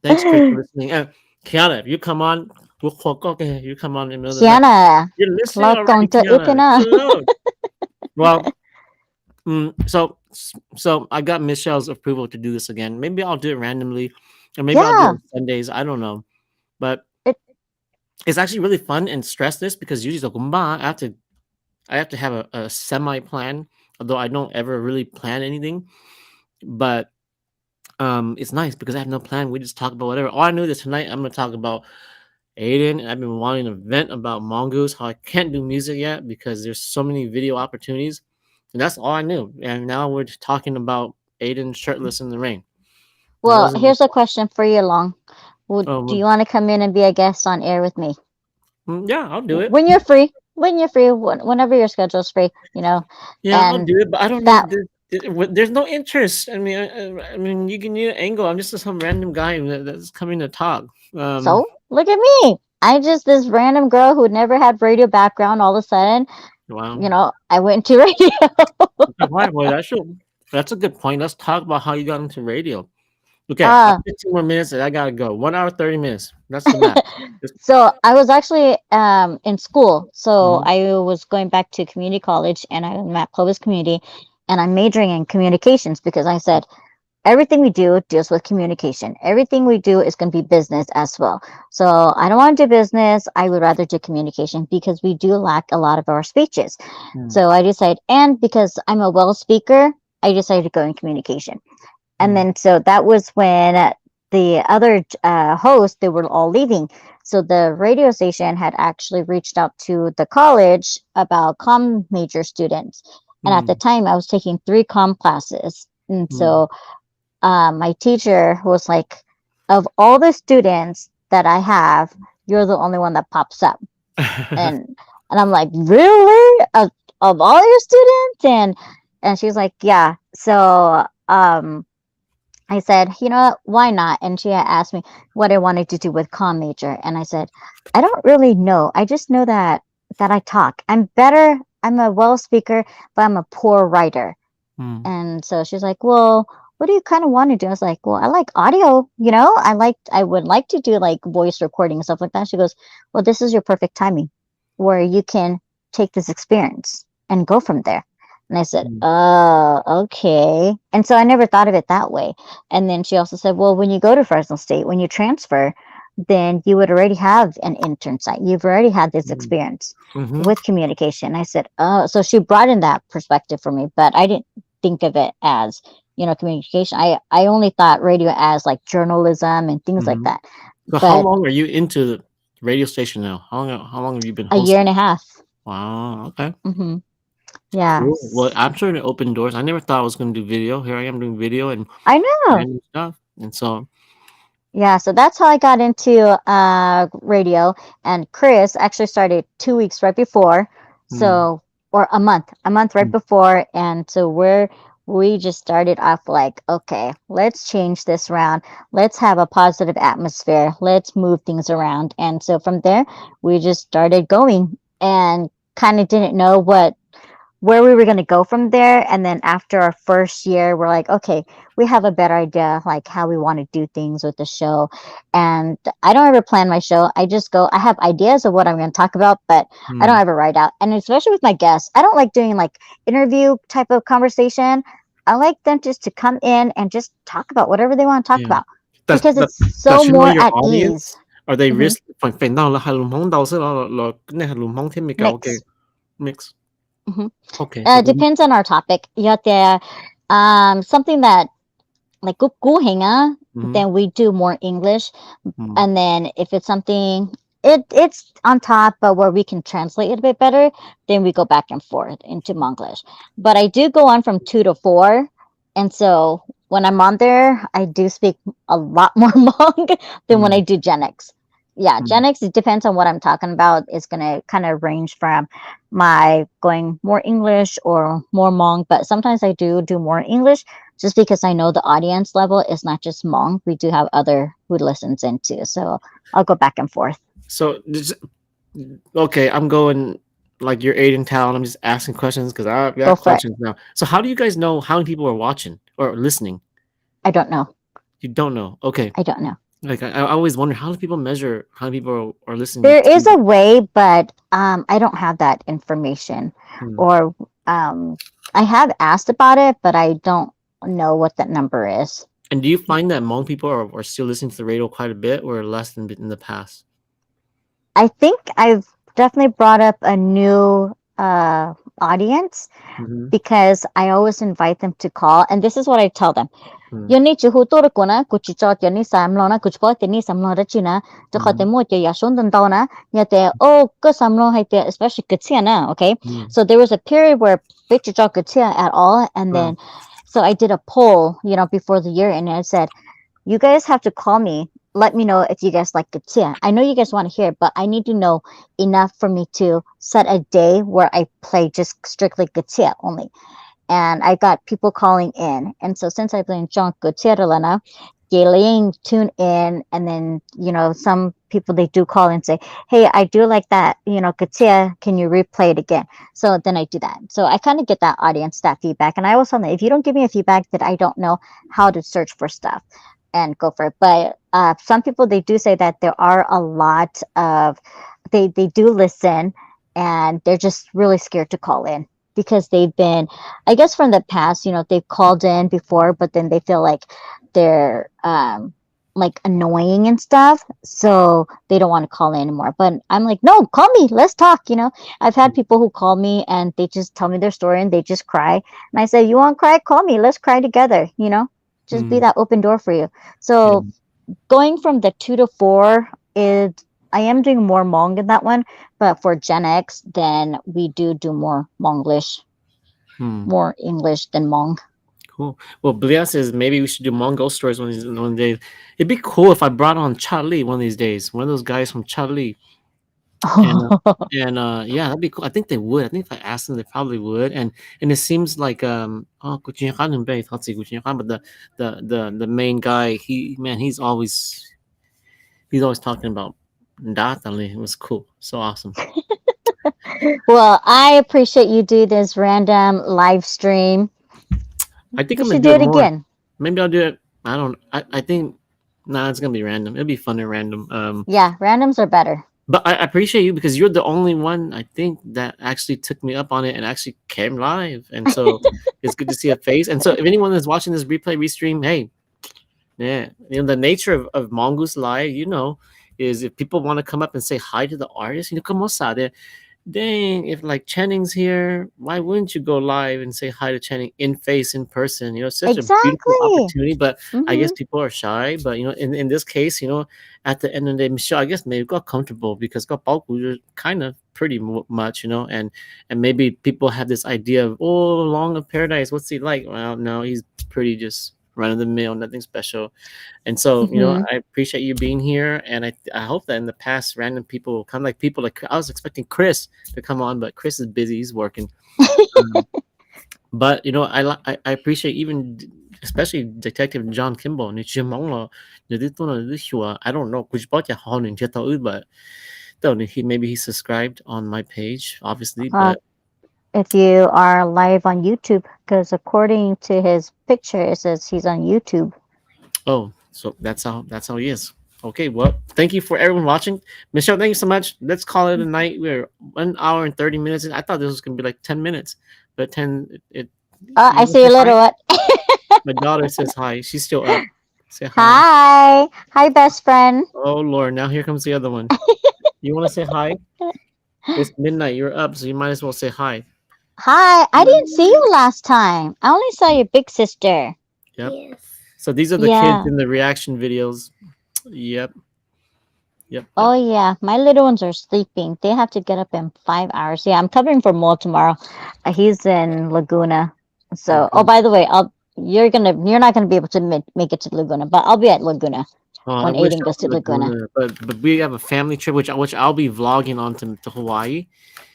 A: Thanks, Chris, for listening. And Kiana, if you come on, okay, you come on in the middle of the night.
B: Kiana,
A: You're listening already,
B: Lokonto
A: Kiana.
B: Ipina.
A: Good Lord. Well, so I got Michelle's approval to do this again. Maybe I'll do it randomly. or maybe I'll do it
B: Yeah.
A: on Sundays. I don't know, but
B: It
A: it's actually really fun and stressless because usually so I have to have a semi plan, although I don't ever really plan anything. But it's nice because I have no plan. We just talk about whatever. All I knew is tonight I'm gonna talk about Aiden, and I've been wanting to vent about Mongoose, how I can't do music yet because there's so many video opportunities, and that's all I knew. And now we're just talking about Aiden shirtless in the rain. And
B: well,
A: those are the
B: here's a question for you, Long. Do
A: well,
B: you want to come in and be a guest on air with me
A: yeah, I'll do it.
B: when you're free? When you're free, whenever your schedule's free, you know,
A: Yeah, I'll
B: and
A: do it, but I don't
B: that.
A: need there's no interest. I mean, you can need an angle. I'm just some random guy that's coming to talk. Um,
B: So look at me. I just this random girl who never had radio background. All of a sudden,
A: wow.
B: I went to radio.
A: Okay, why? Well, that's a good point. Let's talk about how you got into radio. Okay, I have
B: Uh,
A: 15 more minutes and I gotta go. 1 hour, 30 minutes. That's the math. Just,
B: so I was actually in school. So
A: mhm,
B: I was going back to community college, and I'm at Clovis Community, and I'm majoring in communications because I said everything we do deals with communication. Everything we do is going to be business as well. So I don't want to do business. I would rather do communication because we do lack a lot of our speeches.
A: mm,
B: So I decided, and because I'm a well speaker, I decided to go in communication. And
A: mm,
B: then so that was when the other hosts, they were all leaving. So the radio station had actually reached out to the college about comm major students. And at the
A: mm,
B: time, I was taking 3 comm classes. And
A: mm.
B: so my teacher was like, of all the students that I have, you're the only one that pops up. And I'm like, really? Of all your students? And she's like, yeah. So I said, you know what, why not? And she had asked me what I wanted to do with comm major. And I said, I don't really know. I just know that I talk. I'm a well speaker, but I'm a poor writer.
A: Mm,
B: And so she's like, well, what do you kind of want to do? I was like, well, I like audio, I would like to do like voice recording and stuff like that. She goes, well, this is your perfect timing where you can take this experience and go from there. And I said,
A: mm,
B: oh, okay. And so I never thought of it that way. And then she also said, well, when you go to Fresno State, when you transfer, then you would already have an intern site. You've already had this
A: mm,
B: experience
A: mhm,
B: with communication. I said, oh, so she brought in that perspective for me, but I didn't think of it as, communication. I only thought radio as like journalism and things like
A: mhm.
B: that.
A: So how
B: But
A: long are you into the radio station now? How long have you been
B: a year
A: hosting?
B: and a half.
A: Wow, okay.
B: Hmm. Yeah.
A: Cool. Well, I'm sure to open doors. I never thought I was gonna do video. Here I am doing video and
B: I know.
A: random stuff. And so
B: Yeah, so that's how I got into radio. And Chris actually started 2 weeks right before,
A: mm,
B: so or a month right
A: mm,
B: before, and so we just started off like, okay, let's change this around. Let's have a positive atmosphere. Let's move things around. And so from there, we just started going and kind of didn't know where we were going to go from there. And then after our first year, we're like, okay, we have a better idea like how we want to do things with the show. And I don't ever plan my show. I just go, I have ideas of what I'm going to talk about, but I don't
A: mm,
B: ever write out. And especially with my guests, I don't like doing like interview type of conversation. I like them just to come in and just talk about whatever they want to talk
A: yeah.
B: about
A: Does
B: because
A: does
B: it's so
A: does you know
B: more
A: your
B: at ease.
A: audience? Are they
B: Hmm.
A: risk phần phần nào là Hà Lùm Hông Đầu sẽ là cái này Hà Lùm Hông thêm mì cậu okay
B: Mix.
A: mix.
B: Hmm.
A: Okay, so then
B: Depends on our topic. You have to, something that like kukuhinga,
A: mhm,
B: then we do more English.
A: mm,
B: And then if it's something it's on top, but where we can translate it a bit better, then we go back and forth into Monglish. But I do go on from 2 to 4, and so when I'm on there, I do speak a lot more Hmong than when I
A: mm,
B: do Gen X. Yeah,
A: mm.
B: Gen X, it depends on what I'm talking about. It's gonna kind of range from my going more English or more Hmong, but sometimes I do more English just because I know the audience level is not just Hmong. We do have other who listens into, so I'll go back and forth.
A: So okay, I'm going like you're eight in town. I'm just asking questions because I've
B: Go
A: got
B: for it.
A: questions now. So how do you guys know how many people are watching or listening?
B: I don't know.
A: You don't know. Okay.
B: I don't know.
A: Like I always wonder how do people measure how many people are listening
B: There
A: to
B: is a way, but I don't have that information,
A: hmm.
B: or I have asked about it, but I don't know what that number is.
A: And do you find that Hmong people are still listening to the radio quite a bit, or less than in the past?
B: I think I've definitely brought up a new audience
A: Mm-hmm.
B: because I always invite them to call, and this is what I tell them.
A: Mm-hmm.
B: Yo ni chu hu to ko na ku chi cho ti ni sam lo na ku po ti ni sam lo ra chi na to kha te mo ti ya shon dan tao na ya te oh ko sam lo hai te especially kitsia na okay.
A: Mm-hmm.
B: So there was a period where big chi cho kitsia at all, and
A: Wow.
B: then so I did a poll, before the year, and I said you guys have to call me. Let me know if you guys like Gatia. I know you guys want to hear it, but I need to know enough for me to set a day where I play just strictly Gatia only. And I got people calling in. And so since I've been John Gatia Lena, Galing tune in, and then some people they do call and say, hey, I do like that, Gatia, can you replay it again? So then I do that. So I kind of get that audience, that feedback. And I always tell them, if you don't give me a feedback, that I don't know how to search for stuff and go for it. But some people they do say that there are a lot of they do listen, and they're just really scared to call in because they've been, I guess, from the past. They've called in before, but then they feel like they're like annoying and stuff, so they don't want to call in anymore. But I'm like, no, call me, let's talk. I've had people who call me and they just tell me their story and they just cry, and I say, you want to cry, call me, let's cry together. Just be
A: Mm-hmm.
B: that open door for you.
A: Yeah.
B: So going from the 2 to 4 is, I am doing more Hmong in that one, but for Gen X, then we do more Monglish,
A: Hmm.
B: more English than Hmong.
A: Cool. Well, Blia says maybe we should do Mongol stories one day. It'd be cool if I brought on Charlie one of these days. One of those guys from Charlie. And yeah, that'd be cool. I think they would. I think if I asked them, they probably would. And it seems like but the main guy, he's always talking about Datali. It was cool. So awesome.
B: Well, I appreciate you do this random live stream.
A: I think
B: We
A: I'm gonna
B: should
A: do
B: do
A: it
B: it
A: more.
B: again.
A: Maybe I'll do it. I don't. I think nah, it's gonna be random. It'll be fun and random.
B: Yeah, randoms are better.
A: But I appreciate you because you're the only one I think that actually took me up on it and actually came live. And so it's good to see a face. And so if anyone is watching this replay restream, hey, yeah, the nature of Mongoose Live, is if people want to come up and say hi to the artist, come on, dang, if like Channing's here, why wouldn't you go live and say hi to Channing in person? It's such a beautiful
B: Exactly.
A: opportunity, but I guess
B: Hmm.
A: people are shy. But in this case, at the end of the day, Michelle, I guess maybe got comfortable because got you're kind of pretty much, and maybe people have this idea of Long of Paradise, what's he like? Well, no, he's pretty just run of the mill, nothing special. And so,
B: Hmm.
A: I appreciate you being here, and I hope that in the past, random people will come, like people like I was expecting Chris to come on, but Chris is busy; he's working. Um, but I appreciate even, especially Detective John Kimball. I don't know which part but maybe he subscribed on my page, obviously.
B: Uh,
A: But
B: if you are live on YouTube, because according to his picture, it says he's on YouTube.
A: oh, so that's how he is. Okay, well, thank you for everyone watching. Michelle, thank you so much. Let's call it a night. We're 1 hour and 30 minutes in. I thought this was gonna be like 10 minutes, but
B: I
A: you wanna
B: see
A: say
B: a
A: hi?
B: little what?
A: My daughter says hi. She's still up. Say hi.
B: Hi. Hi, best friend.
A: Oh Lord, now here comes the other one. You wanna say hi? It's midnight. You're up, so you might as well say hi.
B: Hi. I didn't see you last time. I only saw your big sister.
A: Yep. So these are the kids
B: Yeah.
A: in the reaction videos. Yep. Yep. Yep.
B: Oh, yeah. My little ones are sleeping. They have to get up in 5 hours. Yeah, I'm covering for Mo tomorrow. He's in Laguna. So, oh,
A: Okay.
B: by the way, you're not gonna be able to make it to Laguna, but I'll be at Laguna
A: Oh, I
B: when
A: wish
B: Aiden
A: I
B: goes
A: was
B: to
A: in
B: Laguna.
A: Laguna, but we have a family trip, which I'll be vlogging on to Hawaii.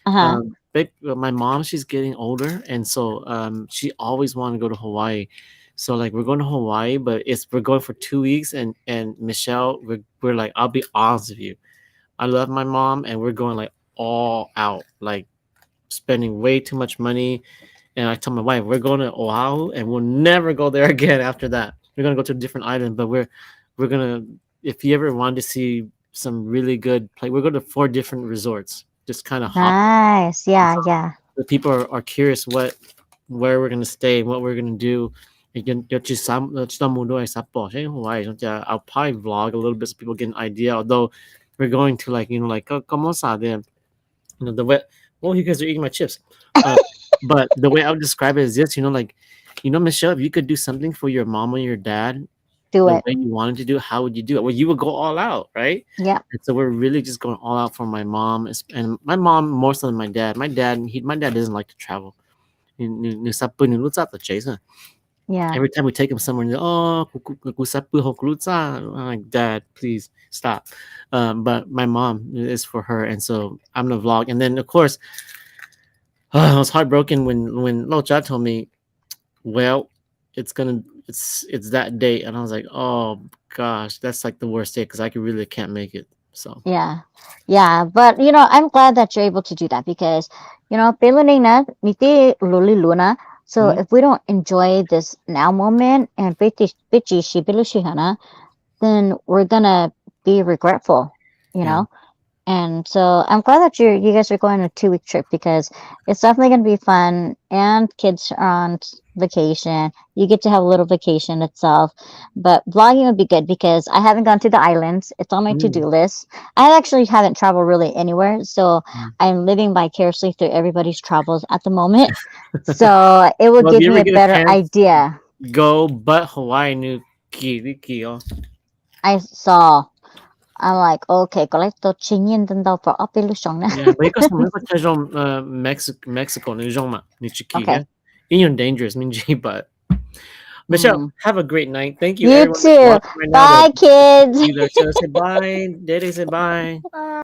B: Uh huh.
A: My mom, she's getting older, and so she always wanted to go to Hawaii. So like we're going to Hawaii, but we're going for 2 weeks, and Michelle, we're like, I'll be honest with you, I love my mom, and we're going like all out, like spending way too much money. And I told my wife we're going to Oahu, and we'll never go there again after that. We're gonna go to a different island, but we're gonna. If you ever wanted to see some really good play, we're going to 4 different resorts. Just kind of hop.
B: Nice.
A: And
B: Yeah.
A: so
B: Yeah.
A: the people are curious where we're gonna stay, what we're gonna do. I'll probably vlog a little bit so people get an idea. Although we're going to like like como sabe, the way you guys are eating my chips. Uh, but the way I would describe it is this, like Michelle, if you could do something for your mom or your dad
B: Do
A: the
B: it.
A: way you wanted to do it, how would you do it? Well, you would go all out, right?
B: Yeah.
A: And so we're really just going all out for my mom, and my mom more so than my dad. My dad doesn't like to travel.
B: Yeah.
A: Every time we take him somewhere, I'm like, Dad, please stop. But my mom is for her, and so I'm gonna vlog. And then, of course, I was heartbroken when Locha told me, "Well, it's that date," and I was like, "Oh gosh, that's like the worst day because I could really can't make it." So,
B: Yeah. Yeah. But I'm glad that you're able to do that because, piluning na, miti luli luna. So
A: mhm,
B: if we don't enjoy this now moment and pichi shibilushihana, then we're gonna be regretful, you
A: yeah.
B: know? And so I'm glad that you guys are going on a 2 week trip because it's definitely going to be fun and kids are on vacation. You get to have a little vacation itself. But vlogging would be good because I haven't gone to the islands. It's on my
A: Mm,
B: to-do list. I actually haven't traveled really anywhere. So
A: mm.
B: I'm living vicariously through everybody's travels at the moment. So it will
A: Well, if
B: give
A: you
B: me
A: ever
B: a
A: get a
B: better
A: chance,
B: idea.
A: go but Hawaii no Kiriki, oh.
B: I saw. I'm like, okay, ko lai to chingin den dao for apilusyong na.
A: Yeah, but you go Mexico, ni Chiki,
B: Okay.
A: yeah? You're dangerous, Minji, but Michelle,
B: Mm.
A: have a great night. Thank you
B: You
A: everyone that's
B: too.
A: watching right now.
B: Bye,
A: The
B: kids.
A: see there. So say bye. Daddy say bye.